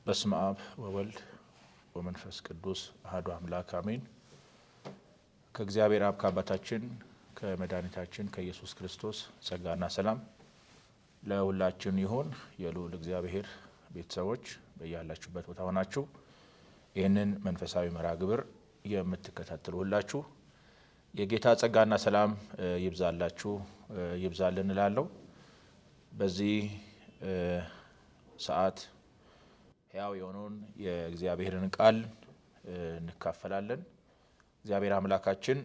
በስመ አብ ወወልድ ወመንፈስ ቅዱስ አሐዱ አምላክ አሜን። ከእግዚአብሔር አብ ከአባታችን ከመድኃኒታችን ከኢየሱስ ክርስቶስ ጸጋና ሰላም ለሁላችን ይሁን። የልዑል እግዚአብሔር ቤተሰቦች በያላችሁበት ቦታ ሆናችሁ ይህንን መንፈሳዊ መርሃ ግብር የምትከታተሉ ሁላችሁ የጌታ ጸጋና ሰላም ይብዛላችሁ ይብዛልን እላለሁ። በዚህ ሰዓት ሕያው የሆነውን የእግዚአብሔርን ቃል እንካፈላለን። እግዚአብሔር አምላካችን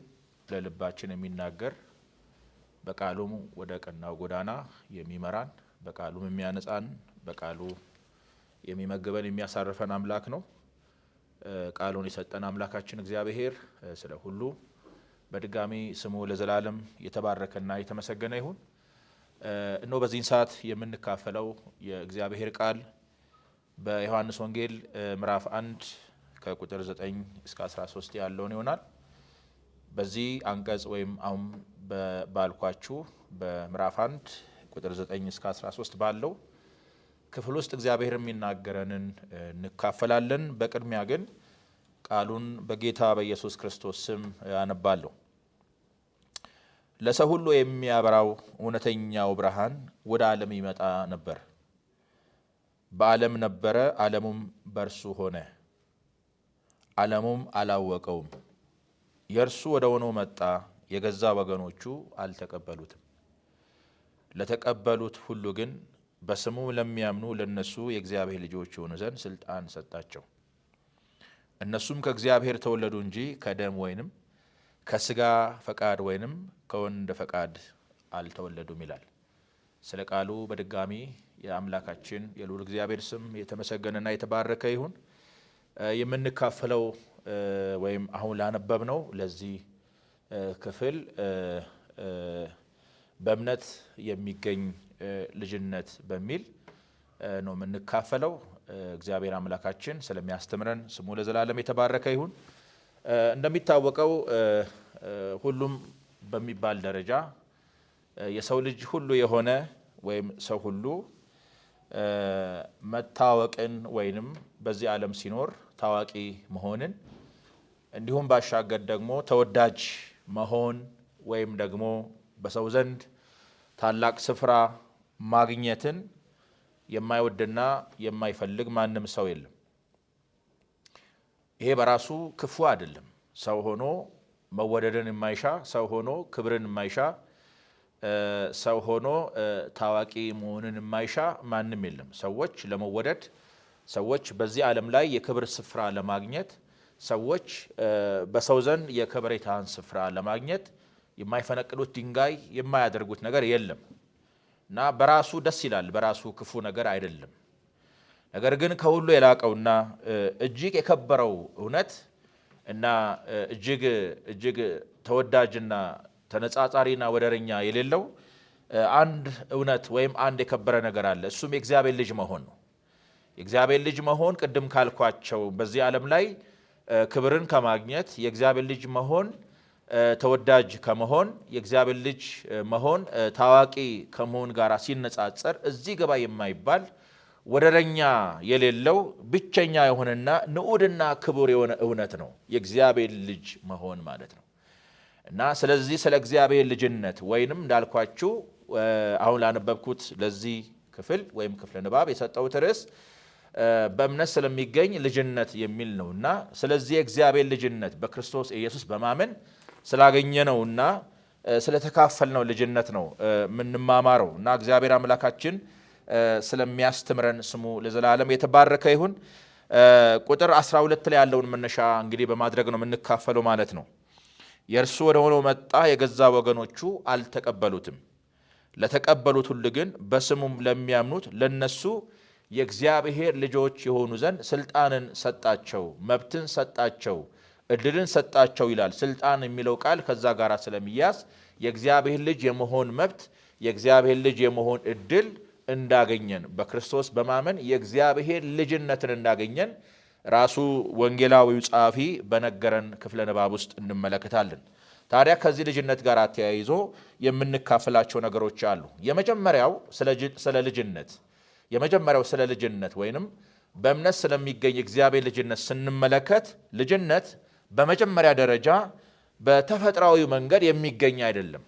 ለልባችን የሚናገር በቃሉም ወደ ቀናው ጎዳና የሚመራን በቃሉም የሚያነጻን በቃሉ የሚመግበን የሚያሳርፈን አምላክ ነው። ቃሉን የሰጠን አምላካችን እግዚአብሔር ስለ ሁሉ በድጋሚ ስሙ ለዘላለም የተባረከና የተመሰገነ ይሁን። እነሆ በዚህን ሰዓት የምንካፈለው የእግዚአብሔር ቃል በዮሐንስ ወንጌል ምዕራፍ 1 ከቁጥር 9 እስከ 13 ያለውን ይሆናል። በዚህ አንቀጽ ወይም አሁን ባልኳችሁ በምዕራፍ 1 ቁጥር 9 እስከ 13 ባለው ክፍል ውስጥ እግዚአብሔር የሚናገረንን እንካፈላለን። በቅድሚያ ግን ቃሉን በጌታ በኢየሱስ ክርስቶስ ስም አነባለሁ። ለሰው ሁሉ የሚያበራው እውነተኛው ብርሃን ወደ ዓለም ይመጣ ነበር። በዓለም ነበረ፣ ዓለሙም በእርሱ ሆነ፣ ዓለሙም አላወቀውም። የእርሱ ወደ ሆነው መጣ፣ የገዛ ወገኖቹ አልተቀበሉትም። ለተቀበሉት ሁሉ ግን በስሙ ለሚያምኑ ለነሱ የእግዚአብሔር ልጆች የሆኑ ዘንድ ስልጣን ሰጣቸው። እነሱም ከእግዚአብሔር ተወለዱ እንጂ ከደም ወይንም ከስጋ ፈቃድ ወይንም ከወንድ ፈቃድ አልተወለዱም ይላል። ስለ ቃሉ በድጋሚ የአምላካችን የልዑል እግዚአብሔር ስም የተመሰገነና የተባረከ ይሁን። የምንካፈለው ወይም አሁን ላነበብነው ለዚህ ክፍል በእምነት የሚገኝ ልጅነት በሚል ነው የምንካፈለው። እግዚአብሔር አምላካችን ስለሚያስተምረን ስሙ ለዘላለም የተባረከ ይሁን። እንደሚታወቀው ሁሉም በሚባል ደረጃ የሰው ልጅ ሁሉ የሆነ ወይም ሰው ሁሉ መታወቅን ወይንም በዚህ ዓለም ሲኖር ታዋቂ መሆንን እንዲሁም ባሻገር ደግሞ ተወዳጅ መሆን ወይም ደግሞ በሰው ዘንድ ታላቅ ስፍራ ማግኘትን የማይወድና የማይፈልግ ማንም ሰው የለም። ይሄ በራሱ ክፉ አይደለም። ሰው ሆኖ መወደድን የማይሻ ሰው ሆኖ ክብርን የማይሻ ሰው ሆኖ ታዋቂ መሆንን የማይሻ ማንም የለም። ሰዎች ለመወደድ፣ ሰዎች በዚህ ዓለም ላይ የክብር ስፍራ ለማግኘት፣ ሰዎች በሰው ዘንድ የከበሬታን ስፍራ ለማግኘት የማይፈነቅሉት ድንጋይ የማያደርጉት ነገር የለም እና በራሱ ደስ ይላል። በራሱ ክፉ ነገር አይደለም። ነገር ግን ከሁሉ የላቀውና እጅግ የከበረው እውነት እና እጅግ ተወዳጅና ተነጻጻሪና ወደረኛ የሌለው አንድ እውነት ወይም አንድ የከበረ ነገር አለ። እሱም የእግዚአብሔር ልጅ መሆን ነው። የእግዚአብሔር ልጅ መሆን ቅድም ካልኳቸው በዚህ ዓለም ላይ ክብርን ከማግኘት የእግዚአብሔር ልጅ መሆን ተወዳጅ ከመሆን የእግዚአብሔር ልጅ መሆን ታዋቂ ከመሆን ጋር ሲነጻጸር እዚህ ገባ የማይባል ወደረኛ የሌለው ብቸኛ የሆነና ንዑድና ክቡር የሆነ እውነት ነው የእግዚአብሔር ልጅ መሆን ማለት ነው። እና ስለዚህ ስለ እግዚአብሔር ልጅነት ወይንም እንዳልኳችሁ አሁን ላነበብኩት ለዚህ ክፍል ወይም ክፍለ ንባብ የሰጠሁት ርዕስ በእምነት ስለሚገኝ ልጅነት የሚል ነው እና ስለዚህ የእግዚአብሔር ልጅነት በክርስቶስ ኢየሱስ በማመን ስላገኘነውና ስለተካፈልነው ልጅነት ነው የምንማማረው እና እግዚአብሔር አምላካችን ስለሚያስተምረን ስሙ ለዘላለም የተባረከ ይሁን። ቁጥር 12 ላይ ያለውን መነሻ እንግዲህ በማድረግ ነው የምንካፈለው ማለት ነው። የእርሱ ወደ ሆነው መጣ፣ የገዛ ወገኖቹ አልተቀበሉትም። ለተቀበሉት ሁሉ ግን በስሙም ለሚያምኑት ለነሱ የእግዚአብሔር ልጆች የሆኑ ዘንድ ስልጣንን ሰጣቸው፣ መብትን ሰጣቸው፣ እድልን ሰጣቸው ይላል። ስልጣን የሚለው ቃል ከዛ ጋር ስለሚያዝ የእግዚአብሔር ልጅ የመሆን መብት፣ የእግዚአብሔር ልጅ የመሆን እድል እንዳገኘን በክርስቶስ በማመን የእግዚአብሔር ልጅነትን እንዳገኘን ራሱ ወንጌላዊው ጸሐፊ በነገረን ክፍለ ንባብ ውስጥ እንመለከታለን። ታዲያ ከዚህ ልጅነት ጋር ተያይዞ የምንካፈላቸው ነገሮች አሉ። የመጀመሪያው ስለ ልጅነት ወይንም በእምነት ስለሚገኝ እግዚአብሔር ልጅነት ስንመለከት ልጅነት በመጀመሪያ ደረጃ በተፈጥሯዊ መንገድ የሚገኝ አይደለም።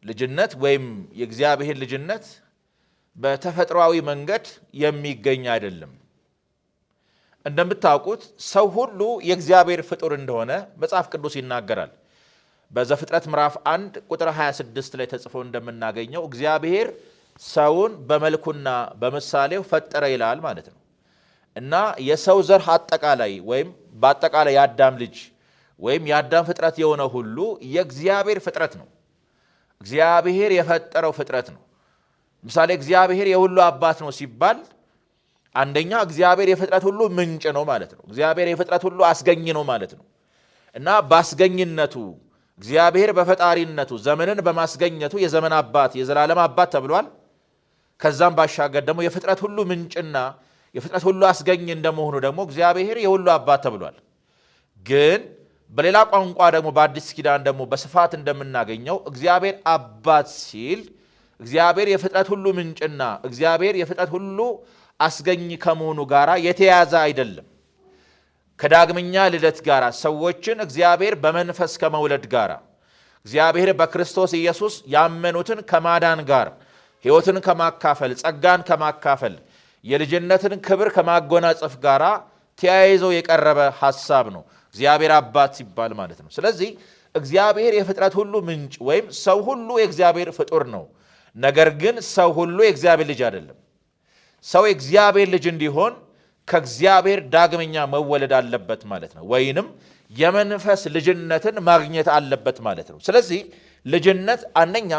ልጅነት ወይም የእግዚአብሔር ልጅነት በተፈጥሯዊ መንገድ የሚገኝ አይደለም። እንደምታውቁት ሰው ሁሉ የእግዚአብሔር ፍጡር እንደሆነ መጽሐፍ ቅዱስ ይናገራል። በዘፍጥረት ምዕራፍ 1 ቁጥር 26 ላይ ተጽፎ እንደምናገኘው እግዚአብሔር ሰውን በመልኩና በምሳሌው ፈጠረ ይላል ማለት ነው። እና የሰው ዘር አጠቃላይ ወይም በአጠቃላይ የአዳም ልጅ ወይም የአዳም ፍጥረት የሆነ ሁሉ የእግዚአብሔር ፍጥረት ነው። እግዚአብሔር የፈጠረው ፍጥረት ነው። ምሳሌ እግዚአብሔር የሁሉ አባት ነው ሲባል አንደኛ እግዚአብሔር የፍጥረት ሁሉ ምንጭ ነው ማለት ነው። እግዚአብሔር የፍጥረት ሁሉ አስገኝ ነው ማለት ነው። እና በአስገኝነቱ እግዚአብሔር በፈጣሪነቱ ዘመንን በማስገኘቱ የዘመን አባት የዘላለም አባት ተብሏል። ከዛም ባሻገር ደግሞ የፍጥረት ሁሉ ምንጭና የፍጥረት ሁሉ አስገኝ እንደመሆኑ ደግሞ እግዚአብሔር የሁሉ አባት ተብሏል። ግን በሌላ ቋንቋ ደግሞ በአዲስ ኪዳን ደግሞ በስፋት እንደምናገኘው እግዚአብሔር አባት ሲል እግዚአብሔር የፍጥረት ሁሉ ምንጭና እግዚአብሔር የፍጥረት ሁሉ አስገኝ ከመሆኑ ጋር የተያያዘ አይደለም። ከዳግመኛ ልደት ጋር ሰዎችን እግዚአብሔር በመንፈስ ከመውለድ ጋር እግዚአብሔር በክርስቶስ ኢየሱስ ያመኑትን ከማዳን ጋር ሕይወትን ከማካፈል ጸጋን ከማካፈል የልጅነትን ክብር ከማጎናጸፍ ጋር ተያይዞ የቀረበ ሐሳብ ነው እግዚአብሔር አባት ሲባል ማለት ነው። ስለዚህ እግዚአብሔር የፍጥረት ሁሉ ምንጭ ወይም ሰው ሁሉ የእግዚአብሔር ፍጡር ነው። ነገር ግን ሰው ሁሉ የእግዚአብሔር ልጅ አይደለም። ሰው የእግዚአብሔር ልጅ እንዲሆን ከእግዚአብሔር ዳግመኛ መወለድ አለበት ማለት ነው። ወይንም የመንፈስ ልጅነትን ማግኘት አለበት ማለት ነው። ስለዚህ ልጅነት አንደኛ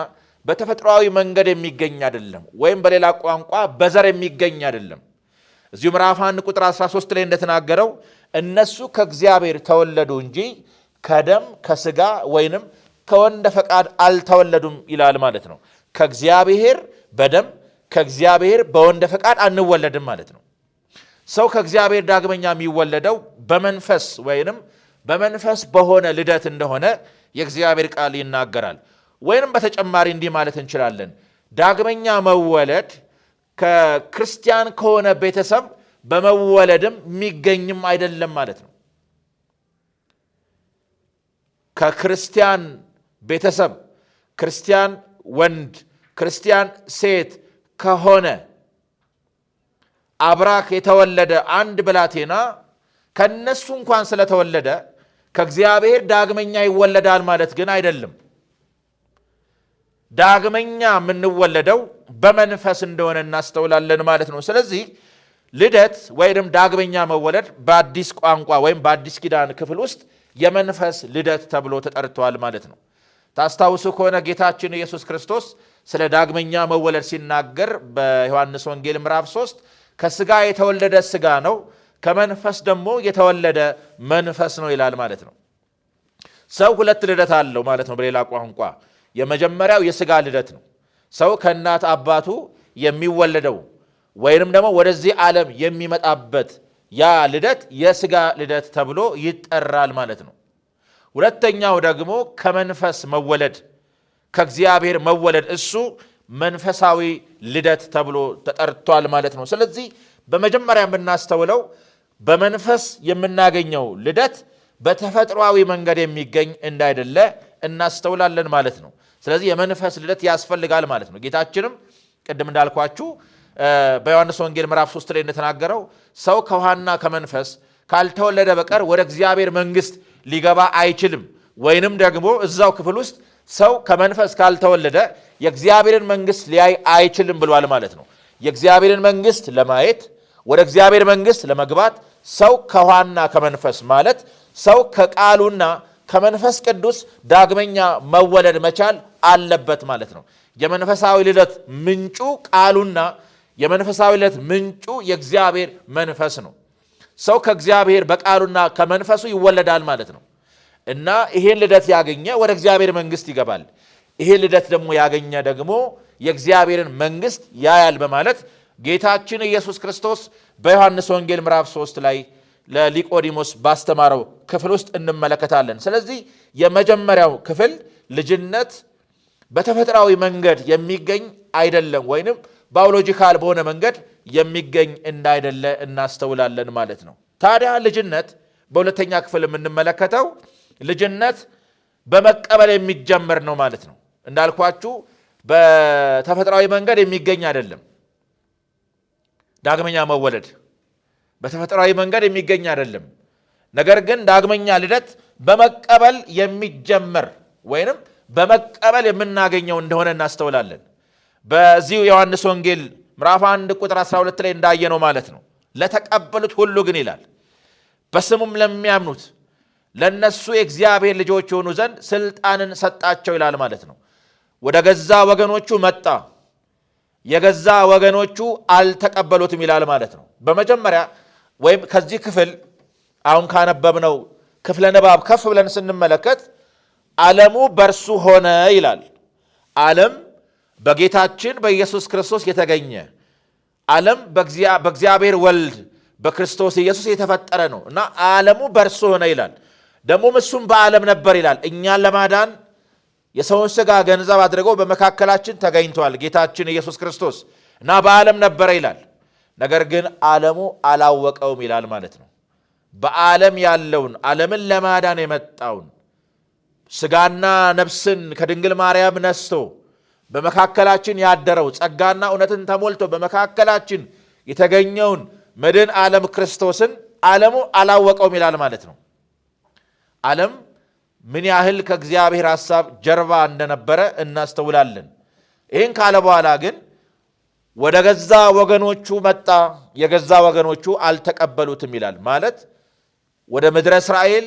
በተፈጥሯዊ መንገድ የሚገኝ አይደለም፣ ወይም በሌላ ቋንቋ በዘር የሚገኝ አይደለም። እዚሁ ምዕራፍ 1 ቁጥር 13 ላይ እንደተናገረው እነሱ ከእግዚአብሔር ተወለዱ እንጂ ከደም ከስጋ ወይንም ከወንድ ፈቃድ አልተወለዱም ይላል ማለት ነው። ከእግዚአብሔር በደም ከእግዚአብሔር በወንድ ፈቃድ አንወለድም ማለት ነው። ሰው ከእግዚአብሔር ዳግመኛ የሚወለደው በመንፈስ ወይንም በመንፈስ በሆነ ልደት እንደሆነ የእግዚአብሔር ቃል ይናገራል። ወይንም በተጨማሪ እንዲህ ማለት እንችላለን፣ ዳግመኛ መወለድ ከክርስቲያን ከሆነ ቤተሰብ በመወለድም የሚገኝም አይደለም ማለት ነው። ከክርስቲያን ቤተሰብ ክርስቲያን ወንድ ክርስቲያን ሴት ከሆነ አብራክ የተወለደ አንድ ብላቴና ከነሱ እንኳን ስለተወለደ ከእግዚአብሔር ዳግመኛ ይወለዳል ማለት ግን አይደለም። ዳግመኛ የምንወለደው በመንፈስ እንደሆነ እናስተውላለን ማለት ነው። ስለዚህ ልደት ወይም ዳግመኛ መወለድ በአዲስ ቋንቋ ወይም በአዲስ ኪዳን ክፍል ውስጥ የመንፈስ ልደት ተብሎ ተጠርቷል ማለት ነው። ታስታውሱ ከሆነ ጌታችን ኢየሱስ ክርስቶስ ስለ ዳግመኛ መወለድ ሲናገር በዮሐንስ ወንጌል ምዕራፍ 3 ከስጋ የተወለደ ስጋ ነው፣ ከመንፈስ ደግሞ የተወለደ መንፈስ ነው ይላል ማለት ነው። ሰው ሁለት ልደት አለው ማለት ነው። በሌላ ቋንቋ የመጀመሪያው የስጋ ልደት ነው። ሰው ከእናት አባቱ የሚወለደው ወይንም ደግሞ ወደዚህ ዓለም የሚመጣበት ያ ልደት የስጋ ልደት ተብሎ ይጠራል ማለት ነው። ሁለተኛው ደግሞ ከመንፈስ መወለድ ከእግዚአብሔር መወለድ እሱ መንፈሳዊ ልደት ተብሎ ተጠርቷል ማለት ነው። ስለዚህ በመጀመሪያ የምናስተውለው በመንፈስ የምናገኘው ልደት በተፈጥሯዊ መንገድ የሚገኝ እንዳይደለ እናስተውላለን ማለት ነው። ስለዚህ የመንፈስ ልደት ያስፈልጋል ማለት ነው። ጌታችንም ቅድም እንዳልኳችሁ በዮሐንስ ወንጌል ምዕራፍ 3 ላይ እንደተናገረው ሰው ከውሃና ከመንፈስ ካልተወለደ በቀር ወደ እግዚአብሔር መንግሥት ሊገባ አይችልም። ወይንም ደግሞ እዛው ክፍል ውስጥ ሰው ከመንፈስ ካልተወለደ የእግዚአብሔርን መንግሥት ሊያይ አይችልም ብሏል ማለት ነው። የእግዚአብሔርን መንግሥት ለማየት ወደ እግዚአብሔር መንግሥት ለመግባት ሰው ከውሃና ከመንፈስ ማለት ሰው ከቃሉና ከመንፈስ ቅዱስ ዳግመኛ መወለድ መቻል አለበት ማለት ነው። የመንፈሳዊ ልደት ምንጩ ቃሉና የመንፈሳዊ ልደት ምንጩ የእግዚአብሔር መንፈስ ነው። ሰው ከእግዚአብሔር በቃሉና ከመንፈሱ ይወለዳል ማለት ነው እና ይሄን ልደት ያገኘ ወደ እግዚአብሔር መንግሥት ይገባል። ይሄን ልደት ደግሞ ያገኘ ደግሞ የእግዚአብሔርን መንግሥት ያያል በማለት ጌታችን ኢየሱስ ክርስቶስ በዮሐንስ ወንጌል ምዕራፍ 3 ላይ ለኒቆዲሞስ ባስተማረው ክፍል ውስጥ እንመለከታለን። ስለዚህ የመጀመሪያው ክፍል ልጅነት በተፈጥሯዊ መንገድ የሚገኝ አይደለም፣ ወይንም ባዮሎጂካል በሆነ መንገድ የሚገኝ እንዳይደለ እናስተውላለን ማለት ነው። ታዲያ ልጅነት በሁለተኛ ክፍል የምንመለከተው ልጅነት በመቀበል የሚጀመር ነው ማለት ነው። እንዳልኳችሁ በተፈጥሯዊ መንገድ የሚገኝ አይደለም። ዳግመኛ መወለድ በተፈጥሯዊ መንገድ የሚገኝ አይደለም። ነገር ግን ዳግመኛ ልደት በመቀበል የሚጀመር ወይንም በመቀበል የምናገኘው እንደሆነ እናስተውላለን። በዚሁ ዮሐንስ ወንጌል ምዕራፍ 1 ቁጥር 12 ላይ እንዳየነው ማለት ነው። ለተቀበሉት ሁሉ ግን ይላል በስሙም ለሚያምኑት ለነሱ የእግዚአብሔር ልጆች የሆኑ ዘንድ ስልጣንን ሰጣቸው ይላል ማለት ነው። ወደ ገዛ ወገኖቹ መጣ፣ የገዛ ወገኖቹ አልተቀበሉትም ይላል ማለት ነው። በመጀመሪያ ወይም ከዚህ ክፍል አሁን ካነበብነው ክፍለ ንባብ ከፍ ብለን ስንመለከት ዓለሙ በእርሱ ሆነ ይላል። ዓለም በጌታችን በኢየሱስ ክርስቶስ የተገኘ ዓለም በእግዚአብሔር ወልድ በክርስቶስ ኢየሱስ የተፈጠረ ነው እና ዓለሙ በእርሱ ሆነ ይላል። ደግሞም እሱም በዓለም ነበር ይላል። እኛን ለማዳን የሰውን ሥጋ ገንዘብ አድርገው በመካከላችን ተገኝቷል ጌታችን ኢየሱስ ክርስቶስ እና በዓለም ነበረ ይላል። ነገር ግን ዓለሙ አላወቀውም ይላል ማለት ነው። በዓለም ያለውን ዓለምን ለማዳን የመጣውን ሥጋና ነፍስን ከድንግል ማርያም ነስቶ በመካከላችን ያደረው ጸጋና እውነትን ተሞልቶ በመካከላችን የተገኘውን መድን ዓለም ክርስቶስን ዓለሙ አላወቀውም ይላል ማለት ነው። ዓለም ምን ያህል ከእግዚአብሔር ሐሳብ ጀርባ እንደነበረ እናስተውላለን። ይህን ካለ በኋላ ግን ወደ ገዛ ወገኖቹ መጣ፣ የገዛ ወገኖቹ አልተቀበሉትም ይላል ማለት ወደ ምድረ እስራኤል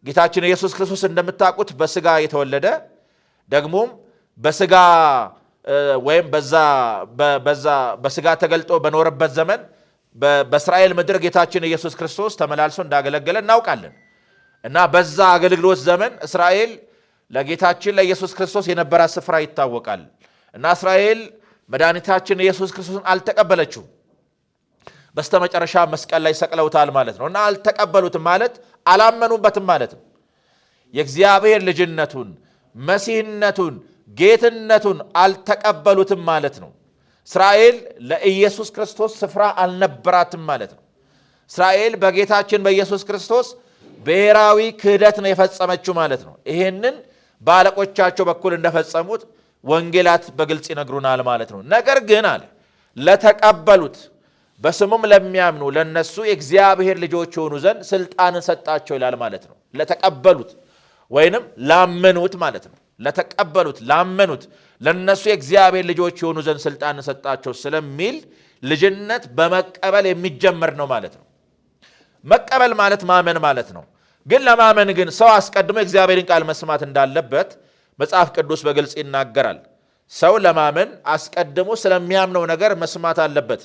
ጌታችን ኢየሱስ ክርስቶስ እንደምታውቁት በሥጋ የተወለደ ደግሞም በሥጋ ወይም በሥጋ ተገልጦ በኖረበት ዘመን በእስራኤል ምድር ጌታችን ኢየሱስ ክርስቶስ ተመላልሶ እንዳገለገለ እናውቃለን እና በዛ አገልግሎት ዘመን እስራኤል ለጌታችን ለኢየሱስ ክርስቶስ የነበራት ስፍራ ይታወቃል እና እስራኤል መድኃኒታችን ኢየሱስ ክርስቶስን አልተቀበለችው። በስተመጨረሻ መስቀል ላይ ሰቅለውታል ማለት ነው እና አልተቀበሉትም ማለት አላመኑበትም ማለት ነው። የእግዚአብሔር ልጅነቱን፣ መሲህነቱን፣ ጌትነቱን አልተቀበሉትም ማለት ነው። እስራኤል ለኢየሱስ ክርስቶስ ስፍራ አልነበራትም ማለት ነው። እስራኤል በጌታችን በኢየሱስ ክርስቶስ ብሔራዊ ክህደት ነው የፈጸመችው ማለት ነው። ይሄንን በአለቆቻቸው በኩል እንደፈጸሙት ወንጌላት በግልጽ ይነግሩናል ማለት ነው። ነገር ግን አለ ለተቀበሉት በስሙም ለሚያምኑ ለነሱ የእግዚአብሔር ልጆች የሆኑ ዘንድ ስልጣንን ሰጣቸው ይላል ማለት ነው። ለተቀበሉት ወይንም ላመኑት ማለት ነው። ለተቀበሉት ላመኑት ለነሱ የእግዚአብሔር ልጆች የሆኑ ዘንድ ስልጣንን ሰጣቸው ስለሚል ልጅነት በመቀበል የሚጀመር ነው ማለት ነው። መቀበል ማለት ማመን ማለት ነው። ግን ለማመን ግን ሰው አስቀድሞ የእግዚአብሔርን ቃል መስማት እንዳለበት መጽሐፍ ቅዱስ በግልጽ ይናገራል። ሰው ለማመን አስቀድሞ ስለሚያምነው ነገር መስማት አለበት።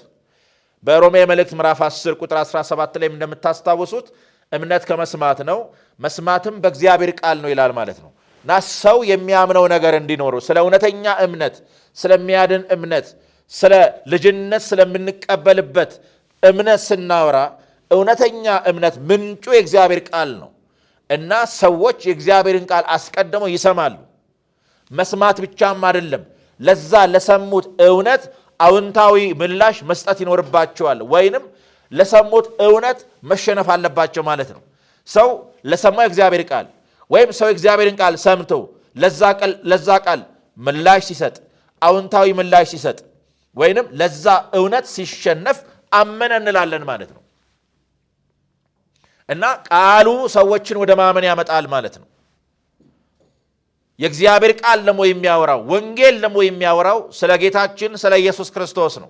በሮሜ መልእክት ምዕራፍ 10 ቁጥር 17 ላይ እንደምታስታውሱት እምነት ከመስማት ነው፣ መስማትም በእግዚአብሔር ቃል ነው ይላል ማለት ነው እና ሰው የሚያምነው ነገር እንዲኖረው ስለ እውነተኛ እምነት፣ ስለሚያድን እምነት፣ ስለ ልጅነት ስለምንቀበልበት እምነት ስናወራ እውነተኛ እምነት ምንጩ የእግዚአብሔር ቃል ነው እና ሰዎች የእግዚአብሔርን ቃል አስቀድመው ይሰማሉ። መስማት ብቻም አይደለም፣ ለዛ ለሰሙት እውነት አዎንታዊ ምላሽ መስጠት ይኖርባቸዋል፣ ወይንም ለሰሙት እውነት መሸነፍ አለባቸው ማለት ነው። ሰው ለሰማው የእግዚአብሔር ቃል ወይም ሰው የእግዚአብሔርን ቃል ሰምቶ ለዛ ቃል ምላሽ ሲሰጥ፣ አዎንታዊ ምላሽ ሲሰጥ ወይንም ለዛ እውነት ሲሸነፍ አመነ እንላለን ማለት ነው እና ቃሉ ሰዎችን ወደ ማመን ያመጣል ማለት ነው። የእግዚአብሔር ቃል ደግሞ የሚያወራው ወንጌል ደግሞ የሚያወራው ስለ ጌታችን ስለ ኢየሱስ ክርስቶስ ነው።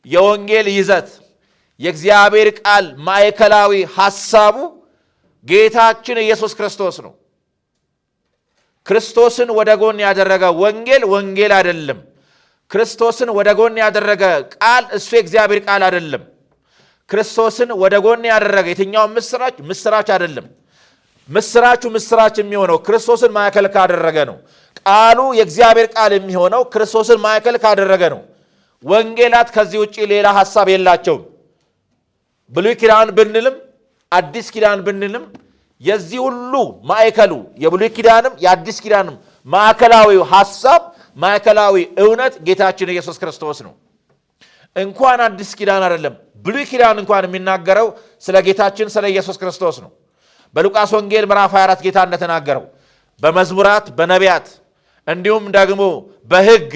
የወንጌል ይዘት የእግዚአብሔር ቃል ማዕከላዊ ሐሳቡ ጌታችን ኢየሱስ ክርስቶስ ነው። ክርስቶስን ወደ ጎን ያደረገ ወንጌል አይደለም። ክርስቶስን ወደ ጎን ያደረገ ቃል እሱ የእግዚአብሔር ቃል አይደለም። ክርስቶስን ወደ ጎን ያደረገ የትኛው ምስራች አይደለም። ምስራች የሚሆነው ክርስቶስን ማዕከል ካደረገ ነው። ቃሉ የእግዚአብሔር ቃል የሚሆነው ክርስቶስን ማዕከል ካደረገ ነው። ወንጌላት ከዚህ ውጪ ሌላ ሐሳብ የላቸውም። ብሉይ ኪዳን ብንልም አዲስ ኪዳን ብንልም የዚህ ሁሉ ማዕከሉ የብሉይ ኪዳንም የአዲስ ኪዳንም ማዕከላዊው ሐሳብ ማዕከላዊ እውነት ጌታችን ኢየሱስ ክርስቶስ ነው። እንኳን አዲስ ኪዳን አይደለም ብሉይ ኪዳን እንኳን የሚናገረው ስለ ጌታችን ስለ ኢየሱስ ክርስቶስ ነው። በሉቃስ ወንጌል ምዕራፍ 24 ጌታ እንደተናገረው በመዝሙራት በነቢያት እንዲሁም ደግሞ በሕግ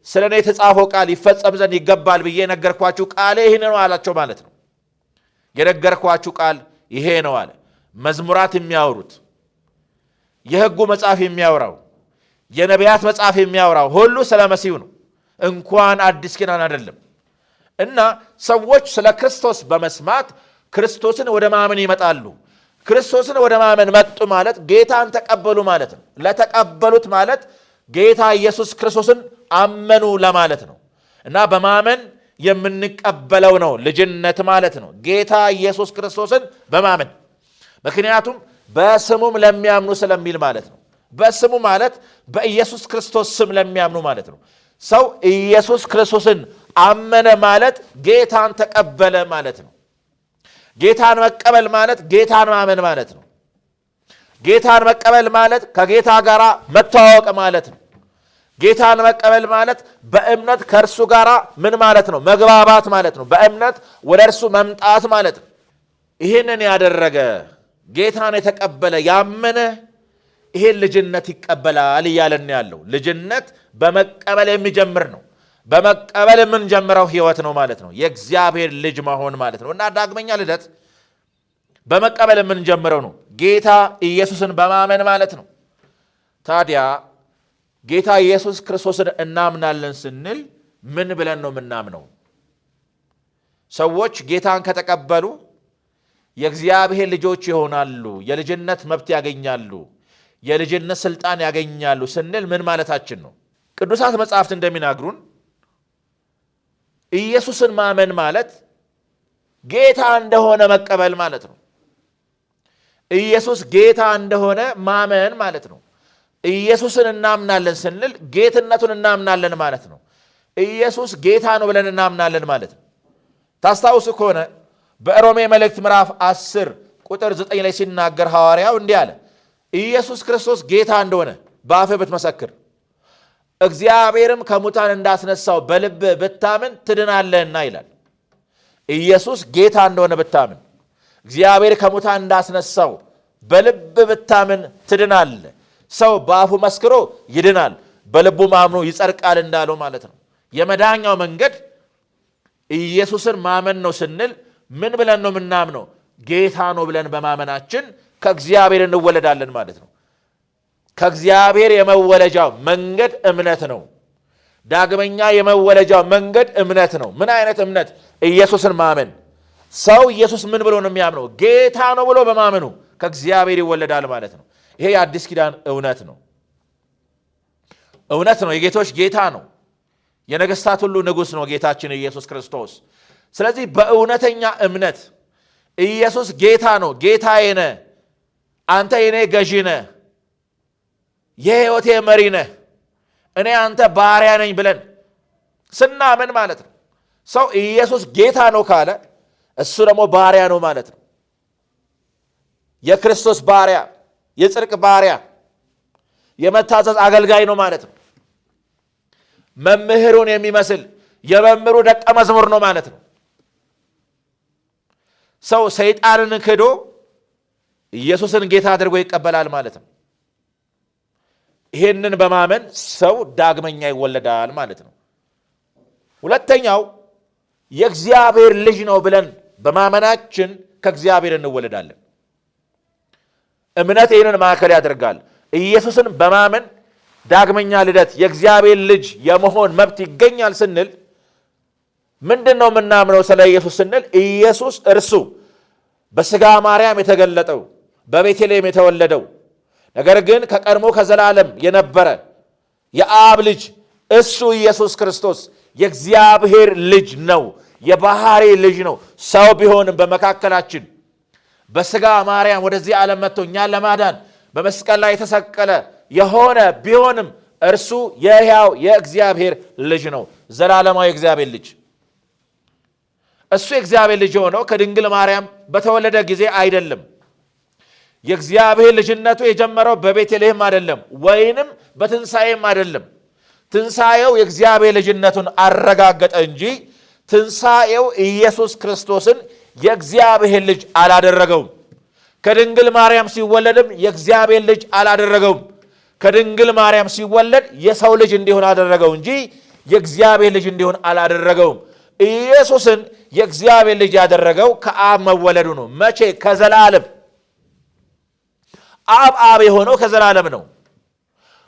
ስለ እኔ የተጻፈው ቃል ይፈጸም ዘንድ ይገባል ብዬ የነገርኳችሁ ቃል ይሄ ነው አላቸው ማለት ነው። የነገርኳችሁ ቃል ይሄ ነው አለ። መዝሙራት የሚያወሩት የሕጉ መጽሐፍ የሚያወራው የነቢያት መጽሐፍ የሚያወራው ሁሉ ስለ መሲሁ ነው። እንኳን አዲስ ኪዳን አይደለም። እና ሰዎች ስለ ክርስቶስ በመስማት ክርስቶስን ወደ ማመን ይመጣሉ። ክርስቶስን ወደ ማመን መጡ ማለት ጌታን ተቀበሉ ማለት ነው። ለተቀበሉት ማለት ጌታ ኢየሱስ ክርስቶስን አመኑ ለማለት ነው። እና በማመን የምንቀበለው ነው ልጅነት ማለት ነው። ጌታ ኢየሱስ ክርስቶስን በማመን ምክንያቱም በስሙም ለሚያምኑ ስለሚል ማለት ነው። በስሙ ማለት በኢየሱስ ክርስቶስ ስም ለሚያምኑ ማለት ነው። ሰው ኢየሱስ ክርስቶስን አመነ ማለት ጌታን ተቀበለ ማለት ነው። ጌታን መቀበል ማለት ጌታን ማመን ማለት ነው። ጌታን መቀበል ማለት ከጌታ ጋር መተዋወቅ ማለት ነው። ጌታን መቀበል ማለት በእምነት ከእርሱ ጋር ምን ማለት ነው? መግባባት ማለት ነው። በእምነት ወደ እርሱ መምጣት ማለት ነው። ይህንን ያደረገ ጌታን የተቀበለ ያመነ ይሄን ልጅነት ይቀበላል እያለን ያለው ልጅነት በመቀበል የሚጀምር ነው። በመቀበል የምንጀምረው ህይወት ነው ማለት ነው። የእግዚአብሔር ልጅ መሆን ማለት ነው። እና ዳግመኛ ልደት በመቀበል የምንጀምረው ነው። ጌታ ኢየሱስን በማመን ማለት ነው። ታዲያ ጌታ ኢየሱስ ክርስቶስን እናምናለን ስንል ምን ብለን ነው የምናምነው? ሰዎች ጌታን ከተቀበሉ የእግዚአብሔር ልጆች ይሆናሉ፣ የልጅነት መብት ያገኛሉ፣ የልጅነት ስልጣን ያገኛሉ ስንል ምን ማለታችን ነው? ቅዱሳት መጽሐፍት እንደሚናግሩን ኢየሱስን ማመን ማለት ጌታ እንደሆነ መቀበል ማለት ነው። ኢየሱስ ጌታ እንደሆነ ማመን ማለት ነው። ኢየሱስን እናምናለን ስንል ጌትነቱን እናምናለን ማለት ነው። ኢየሱስ ጌታ ነው ብለን እናምናለን ማለት ነው። ታስታውሱ ከሆነ በሮሜ መልእክት ምዕራፍ 10 ቁጥር 9 ላይ ሲናገር ሐዋርያው እንዲህ አለ፣ ኢየሱስ ክርስቶስ ጌታ እንደሆነ በአፍህ ብትመሰክር እግዚአብሔርም ከሙታን እንዳስነሳው በልብ ብታምን ትድናለህና ይላል። ኢየሱስ ጌታ እንደሆነ ብታምን እግዚአብሔር ከሙታን እንዳስነሳው በልብ ብታምን ትድናለህ። ሰው በአፉ መስክሮ ይድናል፣ በልቡ ማምኖ ይጸድቃል እንዳለው ማለት ነው። የመዳኛው መንገድ ኢየሱስን ማመን ነው ስንል ምን ብለን ነው የምናምነው? ጌታ ነው ብለን በማመናችን ከእግዚአብሔር እንወለዳለን ማለት ነው። ከእግዚአብሔር የመወለጃው መንገድ እምነት ነው። ዳግመኛ የመወለጃው መንገድ እምነት ነው። ምን አይነት እምነት? ኢየሱስን ማመን። ሰው ኢየሱስ ምን ብሎ ነው የሚያምነው? ጌታ ነው ብሎ በማመኑ ከእግዚአብሔር ይወለዳል ማለት ነው። ይሄ የአዲስ ኪዳን እውነት ነው። እውነት ነው። የጌቶች ጌታ ነው። የነገስታት ሁሉ ንጉሥ ነው ጌታችን ኢየሱስ ክርስቶስ። ስለዚህ በእውነተኛ እምነት ኢየሱስ ጌታ ነው፣ ጌታዬ ነህ፣ አንተ የኔ ገዢ ነህ፣ የሕይወቴ መሪ ነህ፣ እኔ አንተ ባሪያ ነኝ ብለን ስናምን ማለት ነው። ሰው ኢየሱስ ጌታ ነው ካለ እሱ ደግሞ ባሪያ ነው ማለት ነው። የክርስቶስ ባሪያ፣ የጽድቅ ባሪያ፣ የመታዘዝ አገልጋይ ነው ማለት ነው። መምህሩን የሚመስል የመምህሩ ደቀ መዝሙር ነው ማለት ነው። ሰው ሰይጣንን ክዶ ኢየሱስን ጌታ አድርጎ ይቀበላል ማለት ነው። ይሄንን በማመን ሰው ዳግመኛ ይወለዳል ማለት ነው። ሁለተኛው የእግዚአብሔር ልጅ ነው ብለን በማመናችን ከእግዚአብሔር እንወለዳለን። እምነት ይህንን ማዕከል ያደርጋል። ኢየሱስን በማመን ዳግመኛ ልደት የእግዚአብሔር ልጅ የመሆን መብት ይገኛል ስንል ምንድን ነው የምናምነው? ስለ ኢየሱስ ስንል ኢየሱስ እርሱ በሥጋ ማርያም የተገለጠው በቤተልሔም የተወለደው ነገር ግን ከቀድሞ ከዘላለም የነበረ የአብ ልጅ እሱ ኢየሱስ ክርስቶስ የእግዚአብሔር ልጅ ነው። የባህሪ ልጅ ነው። ሰው ቢሆንም በመካከላችን በሥጋ ማርያም ወደዚህ ዓለም መጥቶ እኛን ለማዳን በመስቀል ላይ የተሰቀለ የሆነ ቢሆንም እርሱ የሕያው የእግዚአብሔር ልጅ ነው። ዘላለማዊ የእግዚአብሔር ልጅ። እሱ የእግዚአብሔር ልጅ የሆነው ከድንግል ማርያም በተወለደ ጊዜ አይደለም። የእግዚአብሔር ልጅነቱ የጀመረው በቤተልሔም አይደለም፣ ወይንም በትንሣኤም አይደለም። ትንሣኤው የእግዚአብሔር ልጅነቱን አረጋገጠ እንጂ ትንሣኤው ኢየሱስ ክርስቶስን የእግዚአብሔር ልጅ አላደረገውም። ከድንግል ማርያም ሲወለድም የእግዚአብሔር ልጅ አላደረገውም። ከድንግል ማርያም ሲወለድ የሰው ልጅ እንዲሆን አደረገው እንጂ የእግዚአብሔር ልጅ እንዲሆን አላደረገውም። ኢየሱስን የእግዚአብሔር ልጅ ያደረገው ከአብ መወለዱ ነው። መቼ? ከዘላለም። አብ የሆነው ከዘላለም ነው።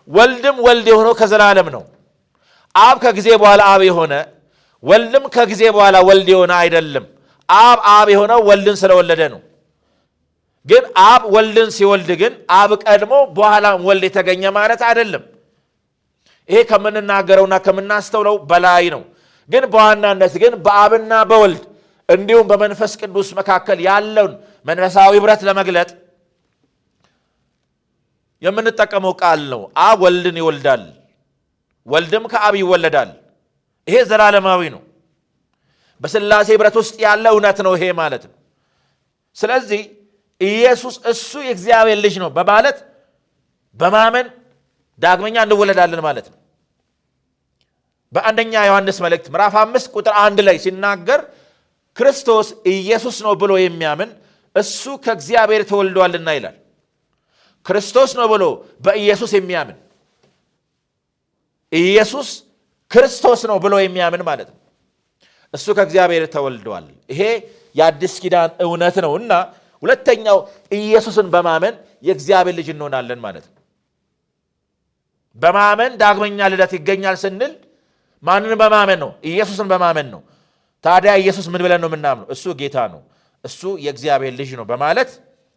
ወልድም ወልድ የሆነው ከዘላለም ነው። አብ ከጊዜ በኋላ አብ የሆነ ወልድም ከጊዜ በኋላ ወልድ የሆነ አይደለም። አብ የሆነው ወልድን ስለወለደ ነው። ግን አብ ወልድን ሲወልድ ግን አብ ቀድሞ በኋላ ወልድ የተገኘ ማለት አይደለም። ይሄ ከምንናገረውና ከምናስተውለው በላይ ነው። ግን በዋናነት ግን በአብና በወልድ እንዲሁም በመንፈስ ቅዱስ መካከል ያለውን መንፈሳዊ ኅብረት ለመግለጥ የምንጠቀመው ቃል ነው። አብ ወልድን ይወልዳል፣ ወልድም ከአብ ይወለዳል። ይሄ ዘላለማዊ ነው። በሥላሴ ኅብረት ውስጥ ያለ እውነት ነው ይሄ ማለት ነው። ስለዚህ ኢየሱስ እሱ የእግዚአብሔር ልጅ ነው በማለት በማመን ዳግመኛ እንወለዳለን ማለት ነው። በአንደኛ ዮሐንስ መልእክት ምዕራፍ 5 ቁጥር 1 ላይ ሲናገር ክርስቶስ ኢየሱስ ነው ብሎ የሚያምን እሱ ከእግዚአብሔር ተወልዷልና ይላል። ክርስቶስ ነው ብሎ በኢየሱስ የሚያምን ኢየሱስ ክርስቶስ ነው ብሎ የሚያምን ማለት ነው። እሱ ከእግዚአብሔር ተወልዷል። ይሄ የአዲስ ኪዳን እውነት ነው እና ሁለተኛው ኢየሱስን በማመን የእግዚአብሔር ልጅ እንሆናለን ማለት ነው። በማመን ዳግመኛ ልደት ይገኛል ስንል ማንን በማመን ነው? ኢየሱስን በማመን ነው። ታዲያ ኢየሱስ ምን ብለን ነው የምናምነው? እሱ ጌታ ነው፣ እሱ የእግዚአብሔር ልጅ ነው በማለት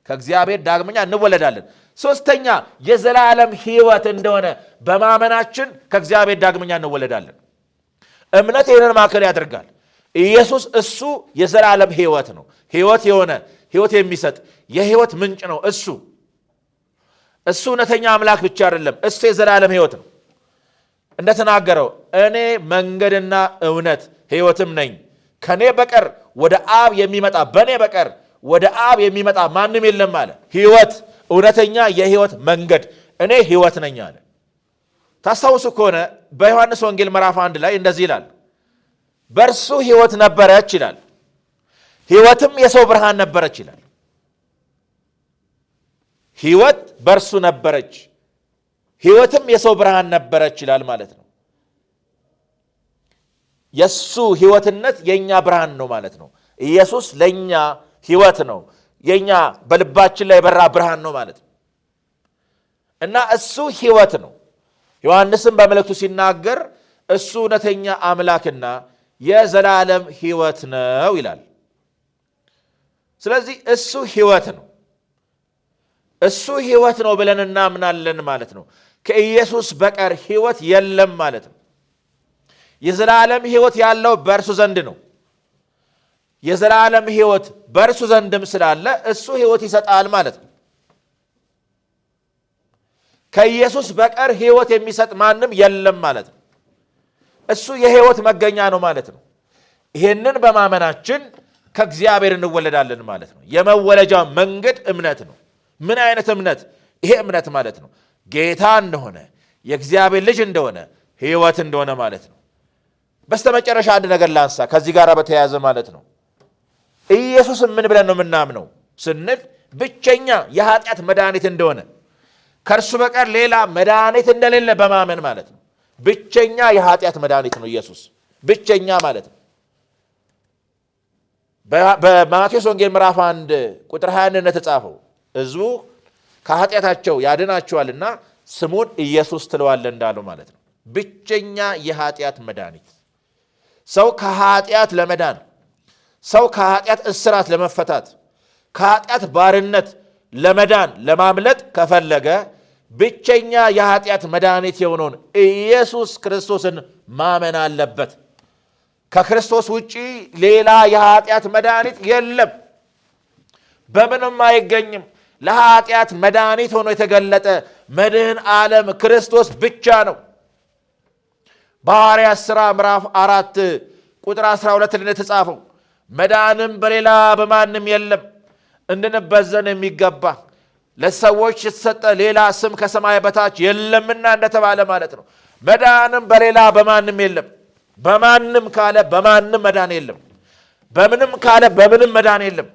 ከእግዚአብሔር ዳግመኛ እንወለዳለን። ሶስተኛ የዘላለም ሕይወት እንደሆነ በማመናችን ከእግዚአብሔር ዳግመኛ እንወለዳለን። እምነት ይህንን ማዕከል ያደርጋል። ኢየሱስ እሱ የዘላለም ሕይወት ነው። ሕይወት የሆነ ሕይወት የሚሰጥ የሕይወት ምንጭ ነው። እሱ እውነተኛ አምላክ ብቻ አይደለም፣ እሱ የዘላለም ሕይወት ነው። እንደተናገረው እኔ መንገድና እውነት ሕይወትም ነኝ፣ ከኔ በቀር ወደ አብ የሚመጣ በእኔ በቀር ወደ አብ የሚመጣ ማንም የለም አለ። ሕይወት፣ እውነተኛ የሕይወት መንገድ፣ እኔ ሕይወት ነኝ አለ። ታስታውሱ ከሆነ በዮሐንስ ወንጌል ምዕራፍ 1 ላይ እንደዚህ ይላል፣ በእርሱ ሕይወት ነበረች ይላል፣ ሕይወትም የሰው ብርሃን ነበረች ይላል። ሕይወት በእርሱ ነበረች፣ ሕይወትም የሰው ብርሃን ነበረች ይላል ማለት ነው። የእሱ ሕይወትነት የእኛ ብርሃን ነው ማለት ነው። ኢየሱስ ለእኛ ሕይወት ነው፣ የእኛ በልባችን ላይ የበራ ብርሃን ነው ማለት ነው እና እሱ ሕይወት ነው። ዮሐንስም በመልእክቱ ሲናገር እሱ እውነተኛ አምላክና የዘላለም ሕይወት ነው ይላል። ስለዚህ እሱ ሕይወት ነው። እሱ ሕይወት ነው ብለን እናምናለን ማለት ነው። ከኢየሱስ በቀር ሕይወት የለም ማለት ነው። የዘላለም ሕይወት ያለው በእርሱ ዘንድ ነው። የዘላለም ሕይወት በእርሱ ዘንድም ስላለ እሱ ሕይወት ይሰጣል ማለት ነው። ከኢየሱስ በቀር ሕይወት የሚሰጥ ማንም የለም ማለት ነው። እሱ የሕይወት መገኛ ነው ማለት ነው። ይህንን በማመናችን ከእግዚአብሔር እንወለዳለን ማለት ነው። የመወለጃ መንገድ እምነት ነው። ምን አይነት እምነት? ይሄ እምነት ማለት ነው ጌታ እንደሆነ የእግዚአብሔር ልጅ እንደሆነ ሕይወት እንደሆነ ማለት ነው። በስተመጨረሻ አንድ ነገር ላንሳ ከዚህ ጋር በተያያዘ ማለት ነው። ኢየሱስን ምን ብለን ነው የምናምነው ስንል ብቸኛ የኃጢአት መድኃኒት እንደሆነ ከእርሱ በቀር ሌላ መድኃኒት እንደሌለ በማመን ማለት ነው። ብቸኛ የኃጢአት መድኃኒት ነው ኢየሱስ፣ ብቸኛ ማለት ነው። በማቴዎስ ወንጌል ምዕራፍ 1 ቁጥር 21 እንደተጻፈው ሕዝቡ ከኃጢአታቸው ያድናቸዋልና ስሙን ኢየሱስ ትለዋለህ እንዳለው ማለት ነው። ብቸኛ የኃጢአት መድኃኒት። ሰው ከኃጢአት ለመዳን፣ ሰው ከኃጢአት እስራት ለመፈታት፣ ከኃጢአት ባርነት ለመዳን ለማምለጥ ከፈለገ ብቸኛ የኃጢአት መድኃኒት የሆነውን ኢየሱስ ክርስቶስን ማመን አለበት። ከክርስቶስ ውጪ ሌላ የኃጢአት መድኃኒት የለም፣ በምንም አይገኝም። ለኃጢአት መድኃኒት ሆኖ የተገለጠ መድህን ዓለም ክርስቶስ ብቻ ነው። በሐዋርያት ሥራ ምዕራፍ 4 ቁጥር 12 ላይ የተጻፈው መዳንም በሌላ በማንም የለም እንድንበዘን የሚገባ ለሰዎች የተሰጠ ሌላ ስም ከሰማይ በታች የለምና እንደተባለ ማለት ነው። መዳንም በሌላ በማንም የለም። በማንም ካለ በማንም መዳን የለም። በምንም ካለ በምንም መዳን የለም።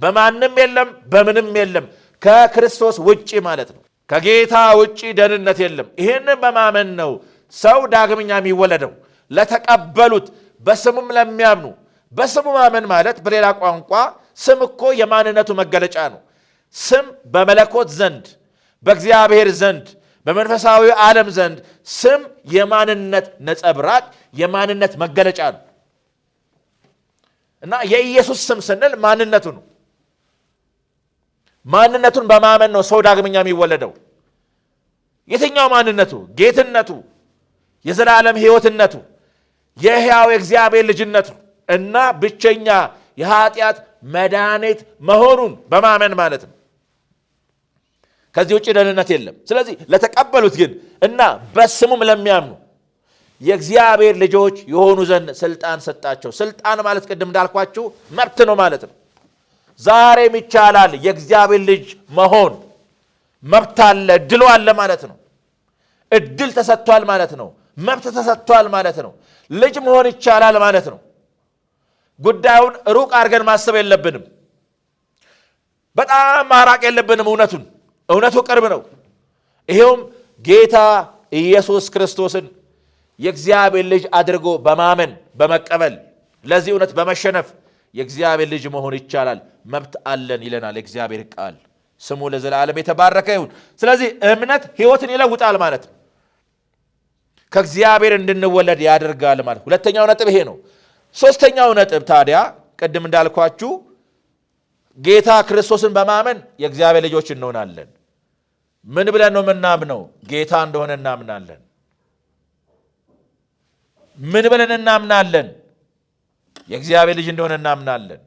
በማንም የለም፣ በምንም የለም። ከክርስቶስ ውጪ ማለት ነው። ከጌታ ውጪ ደህንነት የለም። ይህንን በማመን ነው ሰው ዳግመኛ የሚወለደው። ለተቀበሉት በስሙም ለሚያምኑ። በስሙ ማመን ማለት በሌላ ቋንቋ ስም እኮ የማንነቱ መገለጫ ነው። ስም በመለኮት ዘንድ፣ በእግዚአብሔር ዘንድ፣ በመንፈሳዊ ዓለም ዘንድ ስም የማንነት ነጸብራቅ፣ የማንነት መገለጫ ነው እና የኢየሱስ ስም ስንል ማንነቱ ነው። ማንነቱን በማመን ነው ሰው ዳግመኛ የሚወለደው። የትኛው ማንነቱ? ጌትነቱ፣ የዘላለም ሕይወትነቱ፣ የሕያው የእግዚአብሔር ልጅነቱ እና ብቸኛ የኃጢአት መድኃኒት መሆኑን በማመን ማለት ነው። ከዚህ ውጭ ደህንነት የለም። ስለዚህ ለተቀበሉት ግን እና በስሙም ለሚያምኑ የእግዚአብሔር ልጆች የሆኑ ዘንድ ስልጣን ሰጣቸው። ስልጣን ማለት ቅድም እንዳልኳችሁ መብት ነው ማለት ነው። ዛሬም ይቻላል የእግዚአብሔር ልጅ መሆን። መብት አለ፣ እድሉ አለ ማለት ነው። እድል ተሰጥቷል ማለት ነው። መብት ተሰጥቷል ማለት ነው። ልጅ መሆን ይቻላል ማለት ነው። ጉዳዩን ሩቅ አድርገን ማሰብ የለብንም። በጣም ማራቅ የለብንም። እውነቱ ቅርብ ነው። ይሄውም ጌታ ኢየሱስ ክርስቶስን የእግዚአብሔር ልጅ አድርጎ በማመን በመቀበል ለዚህ እውነት በመሸነፍ የእግዚአብሔር ልጅ መሆን ይቻላል። መብት አለን ይለናል የእግዚአብሔር ቃል። ስሙ ለዘላለም የተባረከ ይሁን። ስለዚህ እምነት ሕይወትን ይለውጣል ማለት ነው። ከእግዚአብሔር እንድንወለድ ያደርጋል ማለት። ሁለተኛው ነጥብ ይሄ ነው። ሶስተኛው ነጥብ ታዲያ ቅድም እንዳልኳችሁ ጌታ ክርስቶስን በማመን የእግዚአብሔር ልጆች እንሆናለን። ምን ብለን ነው የምናምነው? ጌታ እንደሆነ እናምናለን። ምን ብለን እናምናለን? የእግዚአብሔር ልጅ እንደሆነ እናምናለን።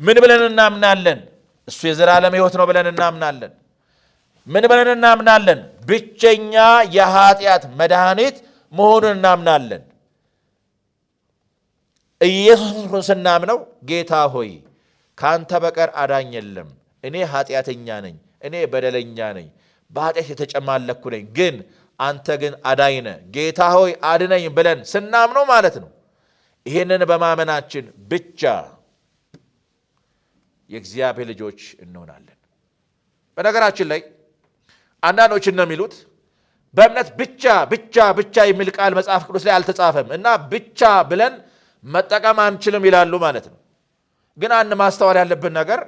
ምን ብለን እናምናለን? እሱ የዘላለም ሕይወት ነው ብለን እናምናለን። ምን ብለን እናምናለን? ብቸኛ የኃጢአት መድኃኒት መሆኑን እናምናለን። ኢየሱስን ስናምነው ጌታ ሆይ ካንተ በቀር አዳኝ የለም፣ እኔ ኃጢአተኛ ነኝ፣ እኔ በደለኛ ነኝ፣ በኃጢአት የተጨማለኩ ነኝ፣ ግን አንተ ግን አዳኝ ነህ፣ ጌታ ሆይ አድነኝ ብለን ስናምነው ማለት ነው። ይህንን በማመናችን ብቻ የእግዚአብሔር ልጆች እንሆናለን። በነገራችን ላይ አንዳንዶች እንደሚሉት በእምነት ብቻ ብቻ ብቻ የሚል ቃል መጽሐፍ ቅዱስ ላይ አልተጻፈም እና ብቻ ብለን መጠቀም አንችልም ይላሉ ማለት ነው። ግን አንድ ማስተዋል ያለብን ነገር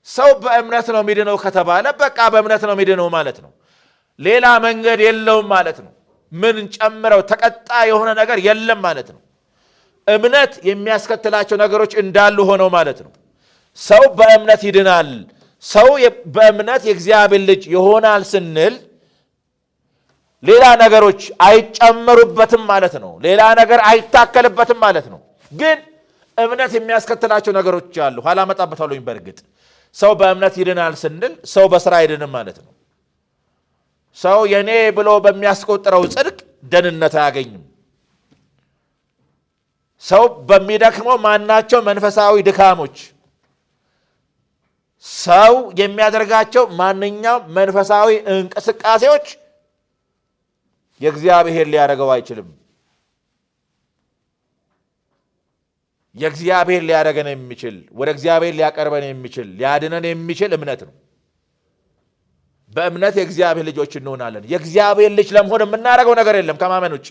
ሰው በእምነት ነው የሚድነው ከተባለ በቃ በእምነት ነው የሚድነው ማለት ነው። ሌላ መንገድ የለውም ማለት ነው። ምን ጨምረው ተቀጣይ የሆነ ነገር የለም ማለት ነው። እምነት የሚያስከትላቸው ነገሮች እንዳሉ ሆነው ማለት ነው። ሰው በእምነት ይድናል፣ ሰው በእምነት የእግዚአብሔር ልጅ ይሆናል ስንል ሌላ ነገሮች አይጨመሩበትም ማለት ነው። ሌላ ነገር አይታከልበትም ማለት ነው። ግን እምነት የሚያስከትላቸው ነገሮች አሉ። ኋላ እመጣበታለሁኝ። በእርግጥ ሰው በእምነት ይድናል ስንል ሰው በስራ አይድንም ማለት ነው። ሰው የኔ ብሎ በሚያስቆጥረው ጽድቅ ደህንነት አያገኝም። ሰው በሚደክመው ማናቸው መንፈሳዊ ድካሞች፣ ሰው የሚያደርጋቸው ማንኛውም መንፈሳዊ እንቅስቃሴዎች የእግዚአብሔር ሊያደርገው አይችልም። የእግዚአብሔር ሊያደርገን የሚችል ወደ እግዚአብሔር ሊያቀርበን የሚችል ሊያድነን የሚችል እምነት ነው። በእምነት የእግዚአብሔር ልጆች እንሆናለን። የእግዚአብሔር ልጅ ለመሆን የምናደርገው ነገር የለም ከማመን ውጭ።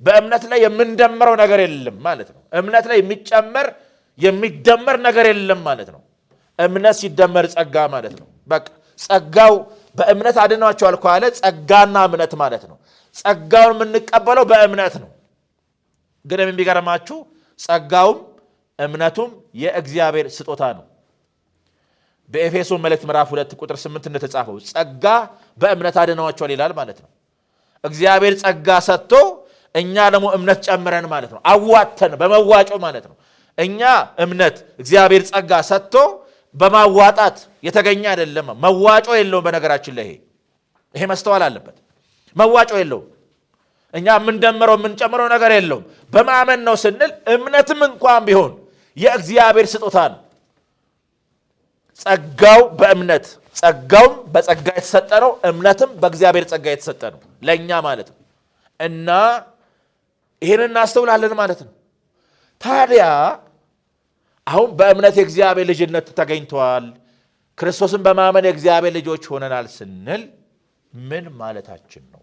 በእምነት ላይ የምንደምረው ነገር የለም ማለት ነው። እምነት ላይ የሚጨመር የሚደመር ነገር የለም ማለት ነው። እምነት ሲደመር ጸጋ ማለት ነው። በቃ ጸጋው በእምነት አድኗቸዋል ካለ ጸጋና እምነት ማለት ነው። ጸጋውን የምንቀበለው በእምነት ነው። ግን የሚገርማችሁ ጸጋውም እምነቱም የእግዚአብሔር ስጦታ ነው። በኤፌሶን መልእክት ምዕራፍ 2 ቁጥር 8 እንደተጻፈው ጸጋ በእምነት አድኗቸዋል ይላል ማለት ነው። እግዚአብሔር ጸጋ ሰጥቶ እኛ ደግሞ እምነት ጨምረን ማለት ነው። አዋተን በመዋጮ ማለት ነው። እኛ እምነት እግዚአብሔር ጸጋ ሰጥቶ በማዋጣት የተገኘ አይደለም። መዋጮ የለውም። በነገራችን ላይ ይሄ መስተዋል አለበት። መዋጮ የለውም። እኛ የምንደምረው የምንጨምረው ነገር የለውም። በማመን ነው ስንል እምነትም እንኳን ቢሆን የእግዚአብሔር ስጦታ ነው። ጸጋው በእምነት ጸጋውም በጸጋ የተሰጠ ነው። እምነትም በእግዚአብሔር ጸጋ የተሰጠ ነው ለእኛ ማለት ነው። እና ይሄንን እናስተውላለን ማለት ነው። ታዲያ አሁን በእምነት የእግዚአብሔር ልጅነት ተገኝቷል፣ ክርስቶስን በማመን የእግዚአብሔር ልጆች ሆነናል ስንል ምን ማለታችን ነው?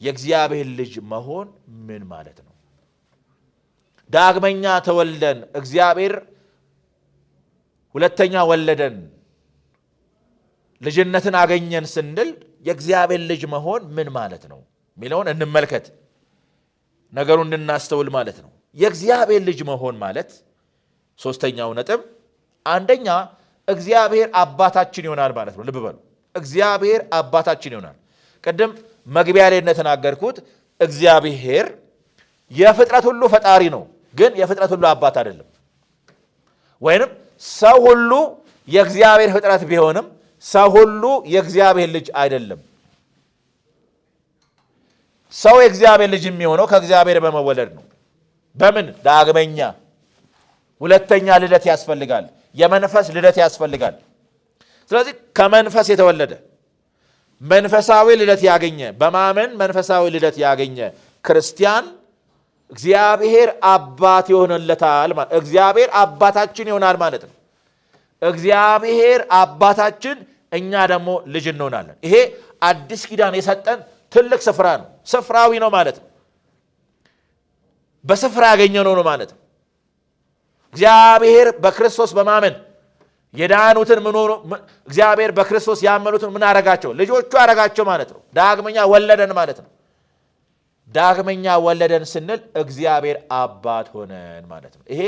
የእግዚአብሔር ልጅ መሆን ምን ማለት ነው? ዳግመኛ ተወልደን እግዚአብሔር ሁለተኛ ወለደን ልጅነትን አገኘን ስንል የእግዚአብሔር ልጅ መሆን ምን ማለት ነው የሚለውን እንመልከት፣ ነገሩን እንድናስተውል ማለት ነው። የእግዚአብሔር ልጅ መሆን ማለት ሶስተኛው ነጥብ አንደኛ እግዚአብሔር አባታችን ይሆናል ማለት ነው። ልብ በሉ፣ እግዚአብሔር አባታችን ይሆናል። ቅድም መግቢያ ላይ እንደተናገርኩት እግዚአብሔር የፍጥረት ሁሉ ፈጣሪ ነው፣ ግን የፍጥረት ሁሉ አባት አይደለም። ወይንም ሰው ሁሉ የእግዚአብሔር ፍጥረት ቢሆንም ሰው ሁሉ የእግዚአብሔር ልጅ አይደለም። ሰው የእግዚአብሔር ልጅ የሚሆነው ከእግዚአብሔር በመወለድ ነው። በምን? ዳግመኛ ሁለተኛ ልደት ያስፈልጋል። የመንፈስ ልደት ያስፈልጋል። ስለዚህ ከመንፈስ የተወለደ መንፈሳዊ ልደት ያገኘ በማመን መንፈሳዊ ልደት ያገኘ ክርስቲያን እግዚአብሔር አባት ይሆንለታል ማለት እግዚአብሔር አባታችን ይሆናል ማለት ነው። እግዚአብሔር አባታችን፣ እኛ ደግሞ ልጅ እንሆናለን። ይሄ አዲስ ኪዳን የሰጠን ትልቅ ስፍራ ነው። ስፍራዊ ነው ማለት ነው። በስፍራ ያገኘነው ነው ማለት ነው። እግዚአብሔር በክርስቶስ በማመን የዳኑትን እግዚአብሔር በክርስቶስ ያመኑትን ምን አረጋቸው? ልጆቹ አረጋቸው ማለት ነው። ዳግመኛ ወለደን ማለት ነው። ዳግመኛ ወለደን ስንል እግዚአብሔር አባት ሆነን ማለት ነው። ይሄ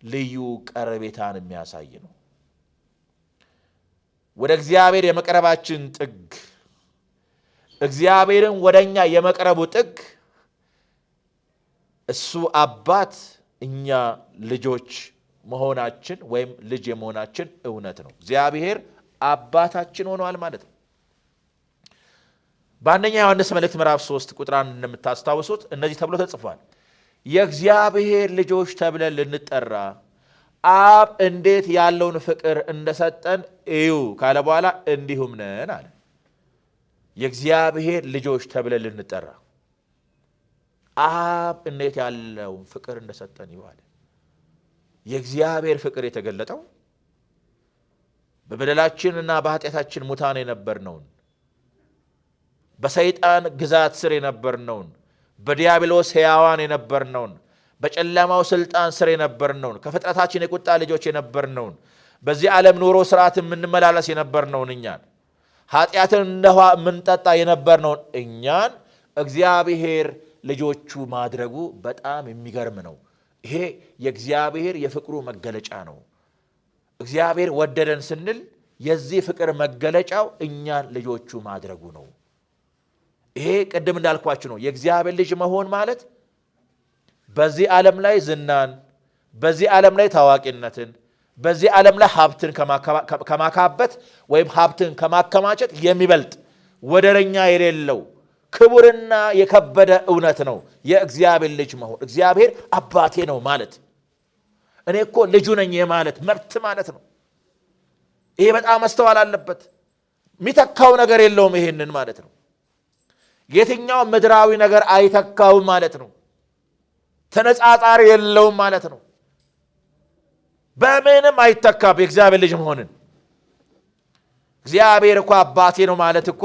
ልዩ ቀረቤታን የሚያሳይ ነው። ወደ እግዚአብሔር የመቅረባችን ጥግ፣ እግዚአብሔርን ወደኛ የመቅረቡ ጥግ እሱ አባት እኛ ልጆች መሆናችን ወይም ልጅ የመሆናችን እውነት ነው። እግዚአብሔር አባታችን ሆኗል ማለት ነው። በአንደኛ ዮሐንስ መልእክት ምዕራፍ 3 ቁጥር 1 እንደምታስታውሱት እነዚህ ተብሎ ተጽፏል። የእግዚአብሔር ልጆች ተብለን ልንጠራ አብ እንዴት ያለውን ፍቅር እንደሰጠን እዩ ካለ በኋላ እንዲሁም ነን አለ። የእግዚአብሔር ልጆች ተብለን ልንጠራ አብ እንዴት ያለውን ፍቅር እንደሰጠን እዩ አለ። የእግዚአብሔር ፍቅር የተገለጠው በበደላችንና በኃጢአታችን ሙታን የነበርነውን፣ በሰይጣን ግዛት ስር የነበርነውን፣ በዲያብሎስ ሕያዋን የነበርነውን፣ በጨለማው ስልጣን ስር የነበርነውን፣ ከፍጥረታችን የቁጣ ልጆች የነበርነውን፣ በዚህ ዓለም ኑሮ ስርዓት የምንመላለስ የነበርነውን እኛን፣ ኃጢአትን እንደ ውሃ የምንጠጣ የነበርነውን እኛን እግዚአብሔር ልጆቹ ማድረጉ በጣም የሚገርም ነው። ይሄ የእግዚአብሔር የፍቅሩ መገለጫ ነው። እግዚአብሔር ወደደን ስንል የዚህ ፍቅር መገለጫው እኛን ልጆቹ ማድረጉ ነው። ይሄ ቅድም እንዳልኳችሁ ነው። የእግዚአብሔር ልጅ መሆን ማለት በዚህ ዓለም ላይ ዝናን፣ በዚህ ዓለም ላይ ታዋቂነትን፣ በዚህ ዓለም ላይ ሀብትን ከማካበት ወይም ሀብትን ከማከማቸት የሚበልጥ ወደረኛ የሌለው ክቡርና የከበደ እውነት ነው የእግዚአብሔር ልጅ መሆን። እግዚአብሔር አባቴ ነው ማለት እኔ እኮ ልጁ ነኝ የማለት መብት ማለት ነው። ይሄ በጣም መስተዋል አለበት። የሚተካው ነገር የለውም ይሄንን ማለት ነው። የትኛው ምድራዊ ነገር አይተካውም ማለት ነው። ተነጻጻሪ የለውም ማለት ነው። በምንም አይተካም የእግዚአብሔር ልጅ መሆንን። እግዚአብሔር እኮ አባቴ ነው ማለት እኮ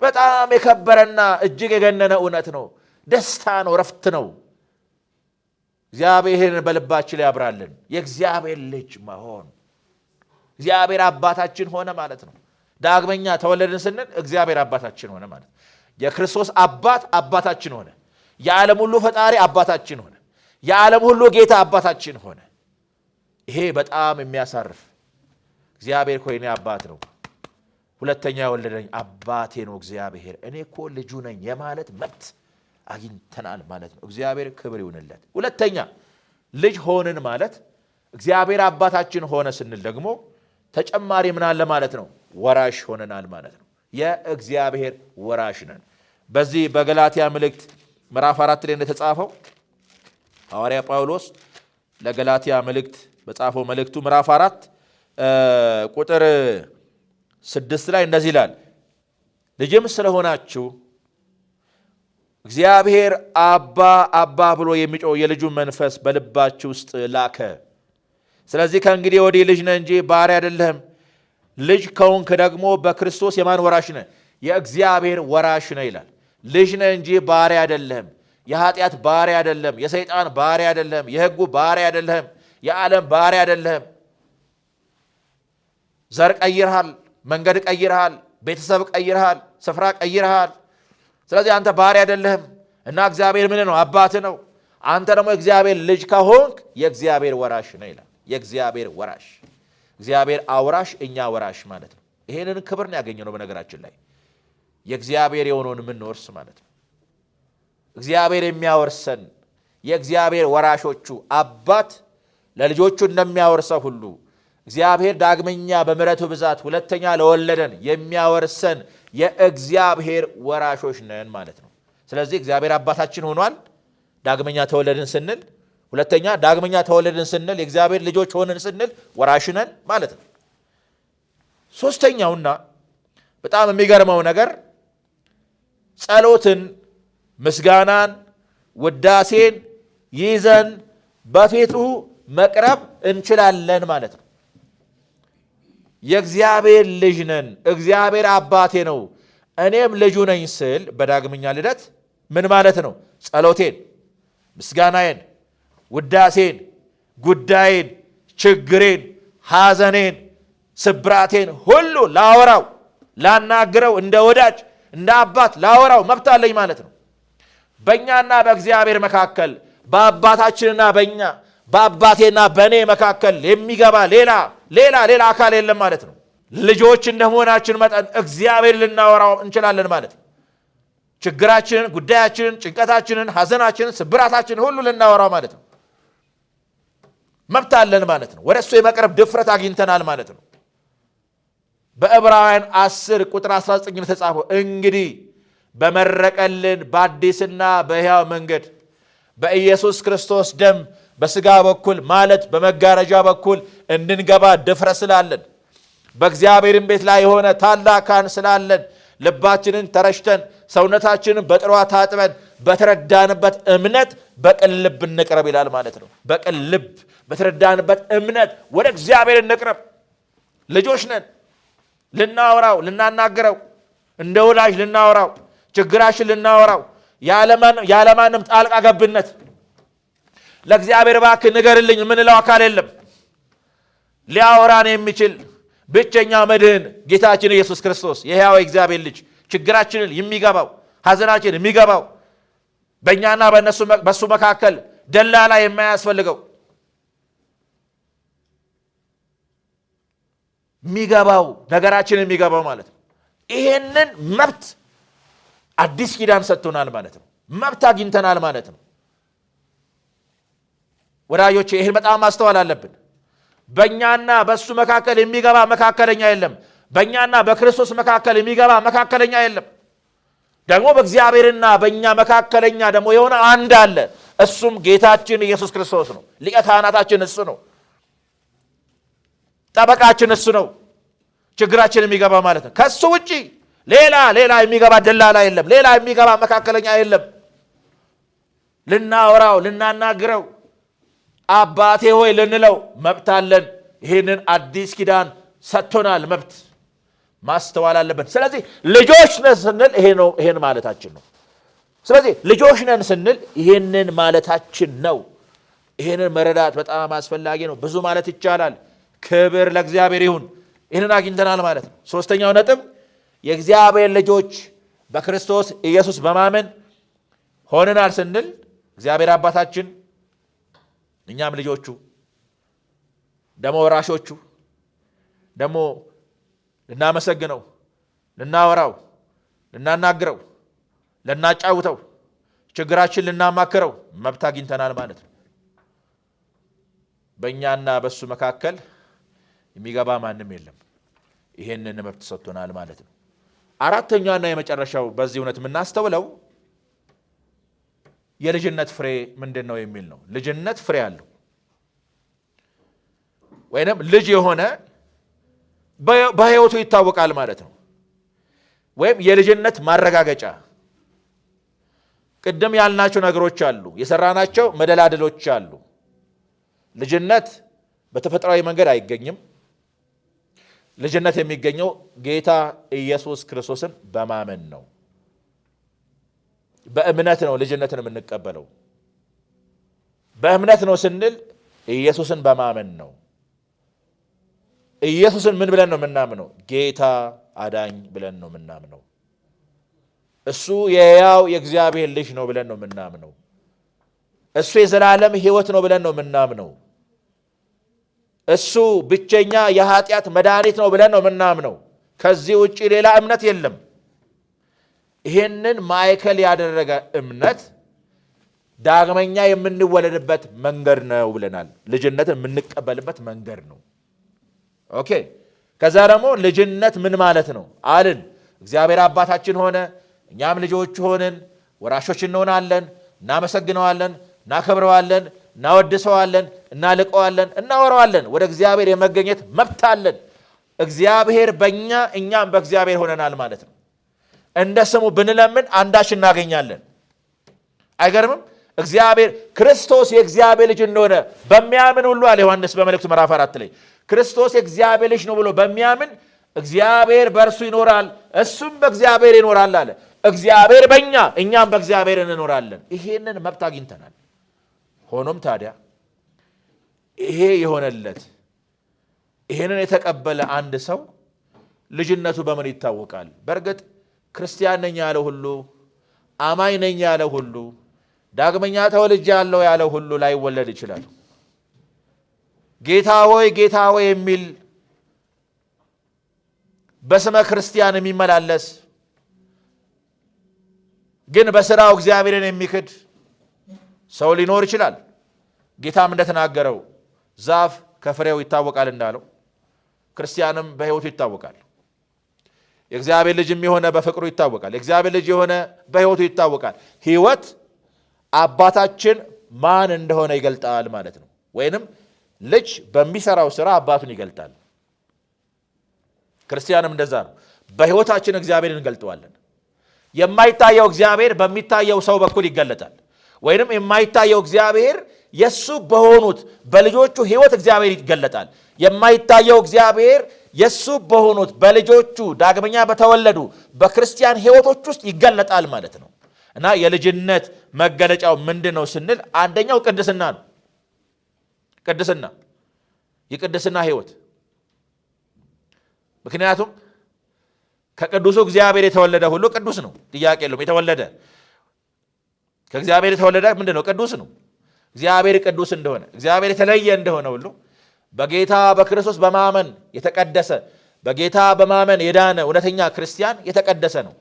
በጣም የከበረና እጅግ የገነነ እውነት ነው። ደስታ ነው፣ ረፍት ነው። እግዚአብሔርን በልባችን ያብራልን። የእግዚአብሔር ልጅ መሆን እግዚአብሔር አባታችን ሆነ ማለት ነው። ዳግመኛ ተወለድን ስንል እግዚአብሔር አባታችን ሆነ ማለት ነው። የክርስቶስ አባት አባታችን ሆነ። የዓለም ሁሉ ፈጣሪ አባታችን ሆነ። የዓለም ሁሉ ጌታ አባታችን ሆነ። ይሄ በጣም የሚያሳርፍ እግዚአብሔር እኮ የኔ አባት ነው፣ ሁለተኛ የወለደኝ አባቴ ነው እግዚአብሔር፣ እኔ እኮ ልጁ ነኝ የማለት መብት አግኝተናል ማለት ነው። እግዚአብሔር ክብር ይሁንለት። ሁለተኛ ልጅ ሆንን ማለት እግዚአብሔር አባታችን ሆነ ስንል ደግሞ ተጨማሪ ምን አለ ማለት ነው? ወራሽ ሆነናል ማለት ነው። የእግዚአብሔር ወራሽ ነን። በዚህ በገላትያ መልእክት ምዕራፍ 4 ላይ እንደተጻፈው ሐዋርያ ጳውሎስ ለገላትያ መልእክት በጻፈው መልእክቱ ምዕራፍ 4 ቁጥር 6 ላይ እንደዚህ ይላል፣ ልጅም ስለሆናችሁ እግዚአብሔር አባ አባ ብሎ የሚጮህ የልጁን መንፈስ በልባችሁ ውስጥ ላከ። ስለዚህ ከእንግዲህ ወዲህ ልጅ ነህ እንጂ ባሪያ አይደለህም። ልጅ ከሆንክ ደግሞ በክርስቶስ የማን ወራሽ ነህ? የእግዚአብሔር ወራሽ ነህ ይላል። ልጅ ነህ እንጂ ባሪያ አይደለህም። የኃጢአት ባሪያ አይደለም። የሰይጣን ባሪያ አይደለም። የሕጉ ባሪያ አይደለህም። የዓለም ባሪያ አይደለህም። ዘር ቀይረሃል፣ መንገድ ቀይረሃል፣ ቤተሰብ ቀይረሃል፣ ስፍራ ቀይረሃል። ስለዚህ አንተ ባሪያ አይደለህም እና እግዚአብሔር ምን ነው? አባት ነው። አንተ ደግሞ የእግዚአብሔር ልጅ ከሆንክ የእግዚአብሔር ወራሽ ነው ይላል። የእግዚአብሔር ወራሽ፣ እግዚአብሔር አውራሽ፣ እኛ ወራሽ ማለት ነው። ይሄንን ክብር ነው ያገኘነው። በነገራችን ላይ የእግዚአብሔር የሆነውን የምንወርስ ማለት ነው። እግዚአብሔር የሚያወርሰን የእግዚአብሔር ወራሾቹ አባት ለልጆቹ እንደሚያወርሰው ሁሉ እግዚአብሔር ዳግመኛ በምሕረቱ ብዛት ሁለተኛ ለወለደን የሚያወርሰን የእግዚአብሔር ወራሾች ነን ማለት ነው። ስለዚህ እግዚአብሔር አባታችን ሆኗል ዳግመኛ ተወለድን ስንል፣ ሁለተኛ ዳግመኛ ተወለድን ስንል የእግዚአብሔር ልጆች ሆንን ስንል ወራሽ ነን ማለት ነው። ሶስተኛውና በጣም የሚገርመው ነገር ጸሎትን፣ ምስጋናን፣ ውዳሴን ይዘን በፊቱ መቅረብ እንችላለን ማለት ነው። የእግዚአብሔር ልጅ ነን፣ እግዚአብሔር አባቴ ነው፣ እኔም ልጁ ነኝ ስል በዳግመኛ ልደት ምን ማለት ነው? ጸሎቴን፣ ምስጋናዬን፣ ውዳሴን፣ ጉዳይን፣ ችግሬን፣ ሐዘኔን፣ ስብራቴን ሁሉ ላወራው፣ ላናግረው፣ እንደ ወዳጅ እንደ አባት ላወራው መብት አለኝ ማለት ነው። በእኛና በእግዚአብሔር መካከል በአባታችንና በእኛ በአባቴና በእኔ መካከል የሚገባ ሌላ አካል የለም ማለት ነው። ልጆች እንደመሆናችን መጠን እግዚአብሔር ልናወራው እንችላለን ማለት ነው። ችግራችንን፣ ጉዳያችንን፣ ጭንቀታችንን፣ ሐዘናችንን፣ ስብራታችንን ሁሉ ልናወራው ማለት ነው። መብት አለን ማለት ነው። ወደ እሱ የመቅረብ ድፍረት አግኝተናል ማለት ነው። በዕብራውያን 10 ቁጥር 19 የተጻፈው እንግዲህ በመረቀልን በአዲስና በሕያው መንገድ በኢየሱስ ክርስቶስ ደም በሥጋ በኩል ማለት በመጋረጃ በኩል እንድንገባ ድፍረት ስላለን በእግዚአብሔርም ቤት ላይ የሆነ ታላቅ ካህን ስላለን ልባችንን ተረጭተን ሰውነታችንን በጥሯ ታጥበን በተረዳንበት እምነት በቅን ልብ እንቅረብ ይላል ማለት ነው። በቅን ልብ በተረዳንበት እምነት ወደ እግዚአብሔር እንቅረብ። ልጆች ነን። ልናወራው፣ ልናናግረው፣ እንደ ወላጅ ልናወራው፣ ችግራችን ልናወራው ያለማንም ጣልቃ ገብነት ለእግዚአብሔር እባክህ ንገርልኝ የምንለው አካል የለም። ሊያወራን የሚችል ብቸኛ መድህን ጌታችን ኢየሱስ ክርስቶስ የሕያው እግዚአብሔር ልጅ ችግራችንን የሚገባው ሐዘናችን የሚገባው በእኛና በእሱ መካከል ደላላ የማያስፈልገው የሚገባው ነገራችን የሚገባው ማለት ነው። ይሄንን መብት አዲስ ኪዳን ሰጥቶናል ማለት ነው። መብት አግኝተናል ማለት ነው። ወዳጆቼ ይህን በጣም ማስተዋል አለብን። በእኛና በእሱ መካከል የሚገባ መካከለኛ የለም። በእኛና በክርስቶስ መካከል የሚገባ መካከለኛ የለም። ደግሞ በእግዚአብሔርና በእኛ መካከለኛ ደግሞ የሆነ አንድ አለ። እሱም ጌታችን ኢየሱስ ክርስቶስ ነው። ሊቀ ካህናታችን እሱ ነው። ጠበቃችን እሱ ነው። ችግራችን የሚገባ ማለት ነው። ከሱ ውጪ ሌላ የሚገባ ደላላ የለም። ሌላ የሚገባ መካከለኛ የለም። ልናወራው፣ ልናናግረው፣ አባቴ ሆይ ልንለው መብት አለን። ይህንን አዲስ ኪዳን ሰጥቶናል። መብት ማስተዋል አለብን። ስለዚህ ልጆች ነን ስንል ይሄን ማለታችን ነው። ስለዚህ ልጆች ነን ስንል ይሄንን ማለታችን ነው። ይሄንን መረዳት በጣም አስፈላጊ ነው። ብዙ ማለት ይቻላል። ክብር ለእግዚአብሔር ይሁን። ይህንን አግኝተናል ማለት ነው። ሶስተኛው ነጥብ የእግዚአብሔር ልጆች በክርስቶስ ኢየሱስ በማመን ሆነናል ስንል እግዚአብሔር አባታችን እኛም ልጆቹ ደግሞ ወራሾቹ ደግሞ ልናመሰግነው፣ ልናወራው፣ ልናናግረው፣ ልናጫውተው፣ ችግራችን ልናማክረው መብት አግኝተናል ማለት ነው። በእኛና በእሱ መካከል የሚገባ ማንም የለም። ይሄንን መብት ሰጥቶናል ማለት ነው። አራተኛውና የመጨረሻው በዚህ እውነት የምናስተውለው የልጅነት ፍሬ ምንድን ነው የሚል ነው። ልጅነት ፍሬ አለው። ወይንም ልጅ የሆነ በሕይወቱ ይታወቃል ማለት ነው። ወይም የልጅነት ማረጋገጫ ቅድም ያልናቸው ነገሮች አሉ፣ የሰራናቸው መደላደሎች አሉ። ልጅነት በተፈጥሯዊ መንገድ አይገኝም። ልጅነት የሚገኘው ጌታ ኢየሱስ ክርስቶስን በማመን ነው። በእምነት ነው ልጅነትን የምንቀበለው። በእምነት ነው ስንል ኢየሱስን በማመን ነው። ኢየሱስን ምን ብለን ነው የምናምነው? ጌታ አዳኝ ብለን ነው የምናምነው። እሱ የሕያው የእግዚአብሔር ልጅ ነው ብለን ነው የምናምነው። እሱ የዘላለም ሕይወት ነው ብለን ነው የምናምነው። እሱ ብቸኛ የኃጢአት መድኃኒት ነው ብለን ነው የምናምነው። ከዚህ ውጭ ሌላ እምነት የለም። ይህንን ማዕከል ያደረገ እምነት ዳግመኛ የምንወለድበት መንገድ ነው ብለናል። ልጅነትን የምንቀበልበት መንገድ ነው። ኦኬ። ከዛ ደግሞ ልጅነት ምን ማለት ነው አልን? እግዚአብሔር አባታችን ሆነ፣ እኛም ልጆች ሆንን፣ ወራሾች እንሆናለን። እናመሰግነዋለን፣ እናከብረዋለን፣ እናወድሰዋለን፣ እናልቀዋለን፣ እናወራዋለን። ወደ እግዚአብሔር የመገኘት መብት አለን። እግዚአብሔር በእኛ እኛም በእግዚአብሔር ሆነናል ማለት ነው። እንደ ስሙ ብንለምን አንዳች እናገኛለን። አይገርምም? እግዚአብሔር ክርስቶስ የእግዚአብሔር ልጅ እንደሆነ በሚያምን ሁሉ አለ ዮሐንስ በመልእክቱ ምዕራፍ 4 ላይ ክርስቶስ የእግዚአብሔር ልጅ ነው ብሎ በሚያምን እግዚአብሔር በእርሱ ይኖራል፣ እሱም በእግዚአብሔር ይኖራል አለ። እግዚአብሔር በእኛ እኛም በእግዚአብሔር እንኖራለን። ይሄንን መብት አግኝተናል። ሆኖም ታዲያ ይሄ የሆነለት ይሄንን የተቀበለ አንድ ሰው ልጅነቱ በምን ይታወቃል? በእርግጥ ክርስቲያን ነኝ ያለ ሁሉ፣ አማኝ ነኝ ያለ ሁሉ፣ ዳግመኛ ተወልጃለሁ ያለ ሁሉ ላይወለድ ይችላል። ጌታ ሆይ ጌታ ሆይ የሚል በስመ ክርስቲያን የሚመላለስ ግን በስራው እግዚአብሔርን የሚክድ ሰው ሊኖር ይችላል። ጌታም እንደተናገረው ዛፍ ከፍሬው ይታወቃል እንዳለው ክርስቲያንም በሕይወቱ ይታወቃል። የእግዚአብሔር ልጅም የሆነ በፍቅሩ ይታወቃል። የእግዚአብሔር ልጅ የሆነ በሕይወቱ ይታወቃል። ሕይወት አባታችን ማን እንደሆነ ይገልጣል ማለት ነው። ወይንም ልጅ በሚሰራው ስራ አባቱን ይገልጣል። ክርስቲያንም እንደዛ ነው። በሕይወታችን እግዚአብሔርን እንገልጠዋለን። የማይታየው እግዚአብሔር በሚታየው ሰው በኩል ይገለጣል። ወይንም የማይታየው እግዚአብሔር የሱ በሆኑት በልጆቹ ሕይወት እግዚአብሔር ይገለጣል። የማይታየው እግዚአብሔር የሱ በሆኑት በልጆቹ ዳግመኛ በተወለዱ በክርስቲያን ሕይወቶች ውስጥ ይገለጣል ማለት ነው። እና የልጅነት መገለጫው ምንድን ነው ስንል አንደኛው ቅድስና ነው። ቅድስና፣ የቅድስና ሕይወት። ምክንያቱም ከቅዱሱ እግዚአብሔር የተወለደ ሁሉ ቅዱስ ነው፣ ጥያቄ የለውም። የተወለደ ከእግዚአብሔር የተወለደ ምንድን ነው? ቅዱስ ነው። እግዚአብሔር ቅዱስ እንደሆነ እግዚአብሔር የተለየ እንደሆነ ሁሉ በጌታ በክርስቶስ በማመን የተቀደሰ በጌታ በማመን የዳነ እውነተኛ ክርስቲያን የተቀደሰ ነው።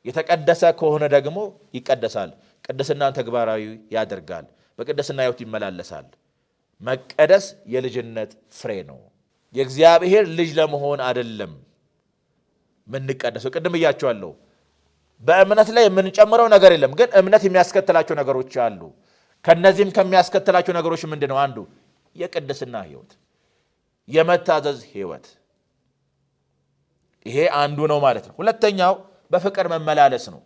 የተቀደሰ ከሆነ ደግሞ ይቀደሳል። ቅድስናን ተግባራዊ ያደርጋል። በቅድስና ሕይወት ይመላለሳል። መቀደስ የልጅነት ፍሬ ነው። የእግዚአብሔር ልጅ ለመሆን አይደለም ምንቀደሰው። ቅድም እያቸዋለሁ። በእምነት ላይ የምንጨምረው ነገር የለም፣ ግን እምነት የሚያስከትላቸው ነገሮች አሉ። ከነዚህም ከሚያስከትላቸው ነገሮች ምንድን ነው? አንዱ የቅድስና ሕይወት፣ የመታዘዝ ሕይወት። ይሄ አንዱ ነው ማለት ነው። ሁለተኛው በፍቅር መመላለስ ነው።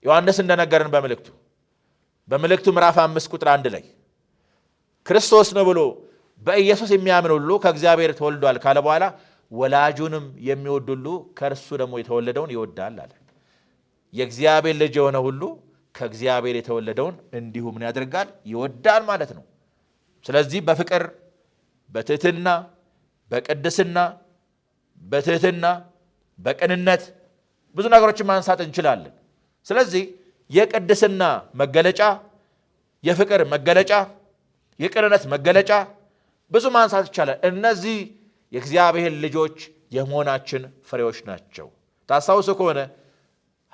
ዮሐንስ እንደነገረን በመልእክቱ ምዕራፍ 5 ቁጥር 1 ላይ ክርስቶስ ነው ብሎ በኢየሱስ የሚያምን ሁሉ ከእግዚአብሔር ተወልዷል ካለ በኋላ ወላጁንም የሚወድ ሁሉ ከእርሱ ደግሞ የተወለደውን ይወዳል አለ። የእግዚአብሔር ልጅ የሆነ ሁሉ ከእግዚአብሔር የተወለደውን እንዲሁ ምን ያደርጋል? ይወዳል ማለት ነው። ስለዚህ በፍቅር፣ በትህትና፣ በቅድስና፣ በትህትና፣ በቅንነት ብዙ ነገሮችን ማንሳት እንችላለን። ስለዚህ የቅድስና መገለጫ፣ የፍቅር መገለጫ፣ የቅንነት መገለጫ ብዙ ማንሳት ይቻላል። እነዚህ የእግዚአብሔር ልጆች የመሆናችን ፍሬዎች ናቸው። ታስታውሱ ከሆነ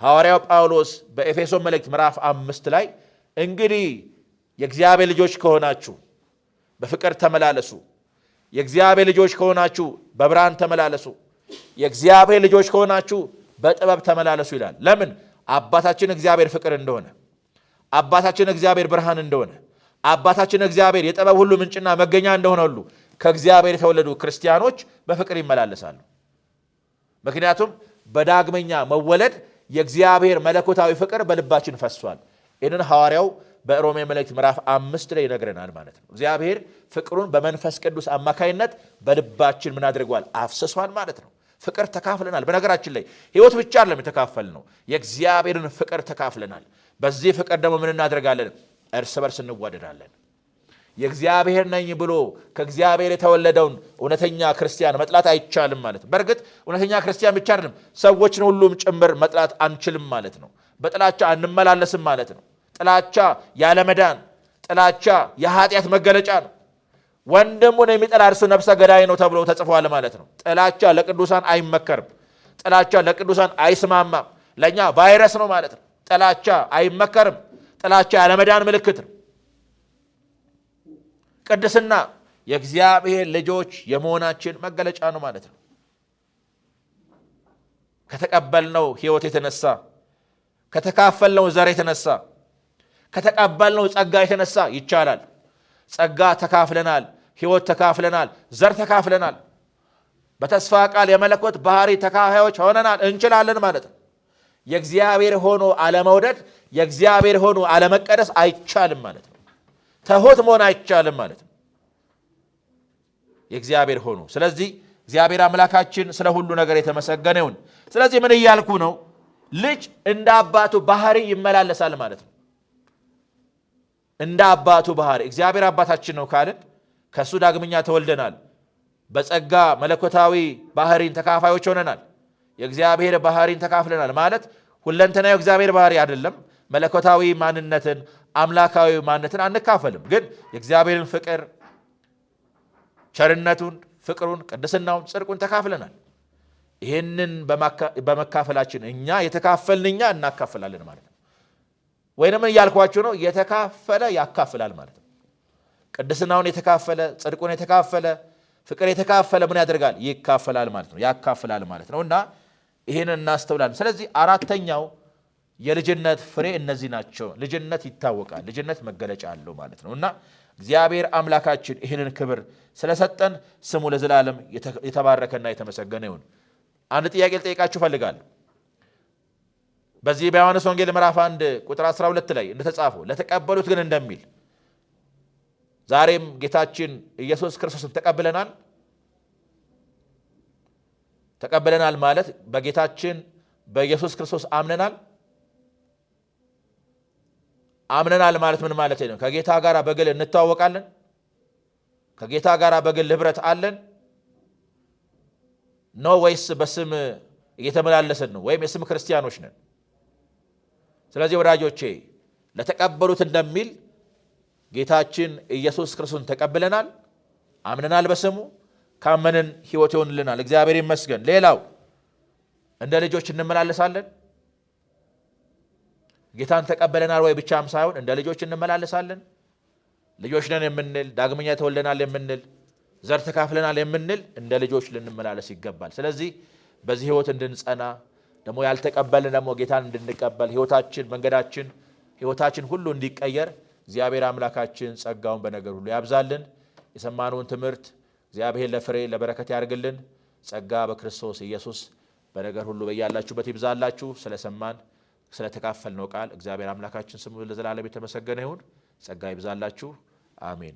ሐዋርያው ጳውሎስ በኤፌሶን መልእክት ምዕራፍ 5 ላይ እንግዲህ የእግዚአብሔር ልጆች ከሆናችሁ በፍቅር ተመላለሱ፣ የእግዚአብሔር ልጆች ከሆናችሁ በብርሃን ተመላለሱ፣ የእግዚአብሔር ልጆች ከሆናችሁ በጥበብ ተመላለሱ ይላል። ለምን? አባታችን እግዚአብሔር ፍቅር እንደሆነ፣ አባታችን እግዚአብሔር ብርሃን እንደሆነ፣ አባታችን እግዚአብሔር የጥበብ ሁሉ ምንጭና መገኛ እንደሆነ ሁሉ ከእግዚአብሔር የተወለዱ ክርስቲያኖች በፍቅር ይመላለሳሉ። ምክንያቱም በዳግመኛ መወለድ የእግዚአብሔር መለኮታዊ ፍቅር በልባችን ፈሷል። ይህንን ሐዋርያው በሮሜ መልእክት ምዕራፍ 5 ላይ ይነግረናል ማለት ነው። እግዚአብሔር ፍቅሩን በመንፈስ ቅዱስ አማካይነት በልባችን ምን አድርጓል? አፍስሷል ማለት ነው። ፍቅር ተካፍለናል። በነገራችን ላይ ሕይወት ብቻ አይደለም የተካፈልነው፣ የእግዚአብሔርን ፍቅር ተካፍለናል። በዚህ ፍቅር ደግሞ ምን እናደርጋለን? እርስ በርስ እንዋደዳለን። የእግዚአብሔር ነኝ ብሎ ከእግዚአብሔር የተወለደውን እውነተኛ ክርስቲያን መጥላት አይቻልም ማለት ነው። በእርግጥ እውነተኛ ክርስቲያን ብቻ አይደለም፣ ሰዎችን ሁሉም ጭምር መጥላት አንችልም ማለት ነው። በጥላቻ አንመላለስም ማለት ነው። ጥላቻ ያለመዳን፣ ጥላቻ የኃጢአት መገለጫ ነው። ወንድሙን የሚጠላ እርሱ ነፍሰ ገዳይ ነው ተብሎ ተጽፏል ማለት ነው። ጥላቻ ለቅዱሳን አይመከርም። ጥላቻ ለቅዱሳን አይስማማም። ለእኛ ቫይረስ ነው ማለት ነው። ጥላቻ አይመከርም። ጥላቻ ያለመዳን ምልክት ነው። ቅድስና የእግዚአብሔር ልጆች የመሆናችን መገለጫ ነው ማለት ነው። ከተቀበልነው ሕይወት የተነሳ፣ ከተካፈልነው ዘር የተነሳ፣ ከተቀበልነው ጸጋ የተነሳ ይቻላል። ጸጋ ተካፍለናል፣ ሕይወት ተካፍለናል፣ ዘር ተካፍለናል። በተስፋ ቃል የመለኮት ባህሪ ተካፋዮች ሆነናል። እንችላለን ማለት ነው። የእግዚአብሔር ሆኖ አለመውደድ፣ የእግዚአብሔር ሆኖ አለመቀደስ አይቻልም ማለት ነው። ትሑት መሆን አይቻልም ማለት ነው የእግዚአብሔር ሆኖ። ስለዚህ እግዚአብሔር አምላካችን ስለ ሁሉ ነገር የተመሰገነ ይሁን። ስለዚህ ምን እያልኩ ነው? ልጅ እንደ አባቱ ባህሪ ይመላለሳል ማለት ነው። እንደ አባቱ ባህሪ እግዚአብሔር አባታችን ነው ካልን ከእሱ ዳግመኛ ተወልደናል። በጸጋ መለኮታዊ ባህሪን ተካፋዮች ሆነናል። የእግዚአብሔር ባህሪን ተካፍለናል ማለት ሁለንተናዊ እግዚአብሔር ባህሪ አይደለም። መለኮታዊ ማንነትን፣ አምላካዊ ማንነትን አንካፈልም። ግን የእግዚአብሔርን ፍቅር፣ ቸርነቱን፣ ፍቅሩን፣ ቅድስናውን፣ ጽድቁን ተካፍለናል። ይህንን በመካፈላችን እኛ የተካፈልን እኛ እናካፍላለን ማለት ነው። ወይንም እያልኳችሁ ነው፣ የተካፈለ ያካፍላል ማለት ነው። ቅድስናውን የተካፈለ፣ ጽድቁን የተካፈለ፣ ፍቅር የተካፈለ ምን ያደርጋል? ይካፈላል ማለት ነው። ያካፍላል ማለት ነው። እና ይህንን እናስተውላለን። ስለዚህ አራተኛው የልጅነት ፍሬ እነዚህ ናቸው። ልጅነት ይታወቃል። ልጅነት መገለጫ አለው ማለት ነው። እና እግዚአብሔር አምላካችን ይህንን ክብር ስለሰጠን ስሙ ለዘላለም የተባረከና የተመሰገነ ይሁን። አንድ ጥያቄ ልጠይቃችሁ እፈልጋለሁ። በዚህ በዮሐንስ ወንጌል ምዕራፍ 1 ቁጥር 12 ላይ እንደተጻፈው ለተቀበሉት ግን እንደሚል ዛሬም ጌታችን ኢየሱስ ክርስቶስን ተቀብለናል። ተቀብለናል ማለት በጌታችን በኢየሱስ ክርስቶስ አምነናል። አምነናል ማለት ምን ማለት ነው? ከጌታ ጋር በግል እንተዋወቃለን። ከጌታ ጋር በግል ህብረት አለን ነው ወይስ በስም እየተመላለስን ነው? ወይም የስም ክርስቲያኖች ነን? ስለዚህ ወዳጆቼ ለተቀበሉት እንደሚል ጌታችን ኢየሱስ ክርስቶስን ተቀብለናል፣ አምነናል በስሙ። ካመንን ሕይወት ይሆንልናል። እግዚአብሔር ይመስገን። ሌላው እንደ ልጆች እንመላለሳለን። ጌታን ተቀበለናል ወይ ብቻም ሳይሆን እንደ ልጆች እንመላለሳለን። ልጆች ነን የምንል፣ ዳግመኛ ተወልደናል የምንል፣ ዘር ተካፍለናል የምንል እንደ ልጆች ልንመላለስ ይገባል። ስለዚህ በዚህ ሕይወት እንድንጸና ደግሞ ያልተቀበልን ደግሞ ጌታን እንድንቀበል ሕይወታችን፣ መንገዳችን፣ ሕይወታችን ሁሉ እንዲቀየር እግዚአብሔር አምላካችን ጸጋውን በነገር ሁሉ ያብዛልን። የሰማነውን ትምህርት እግዚአብሔር ለፍሬ ለበረከት ያርግልን። ጸጋ በክርስቶስ ኢየሱስ በነገር ሁሉ በያላችሁበት ይብዛላችሁ። ስለሰማን ስለተካፈልነው ቃል እግዚአብሔር አምላካችን ስሙ ለዘላለም የተመሰገነ ይሁን። ጸጋ ይብዛላችሁ። አሜን።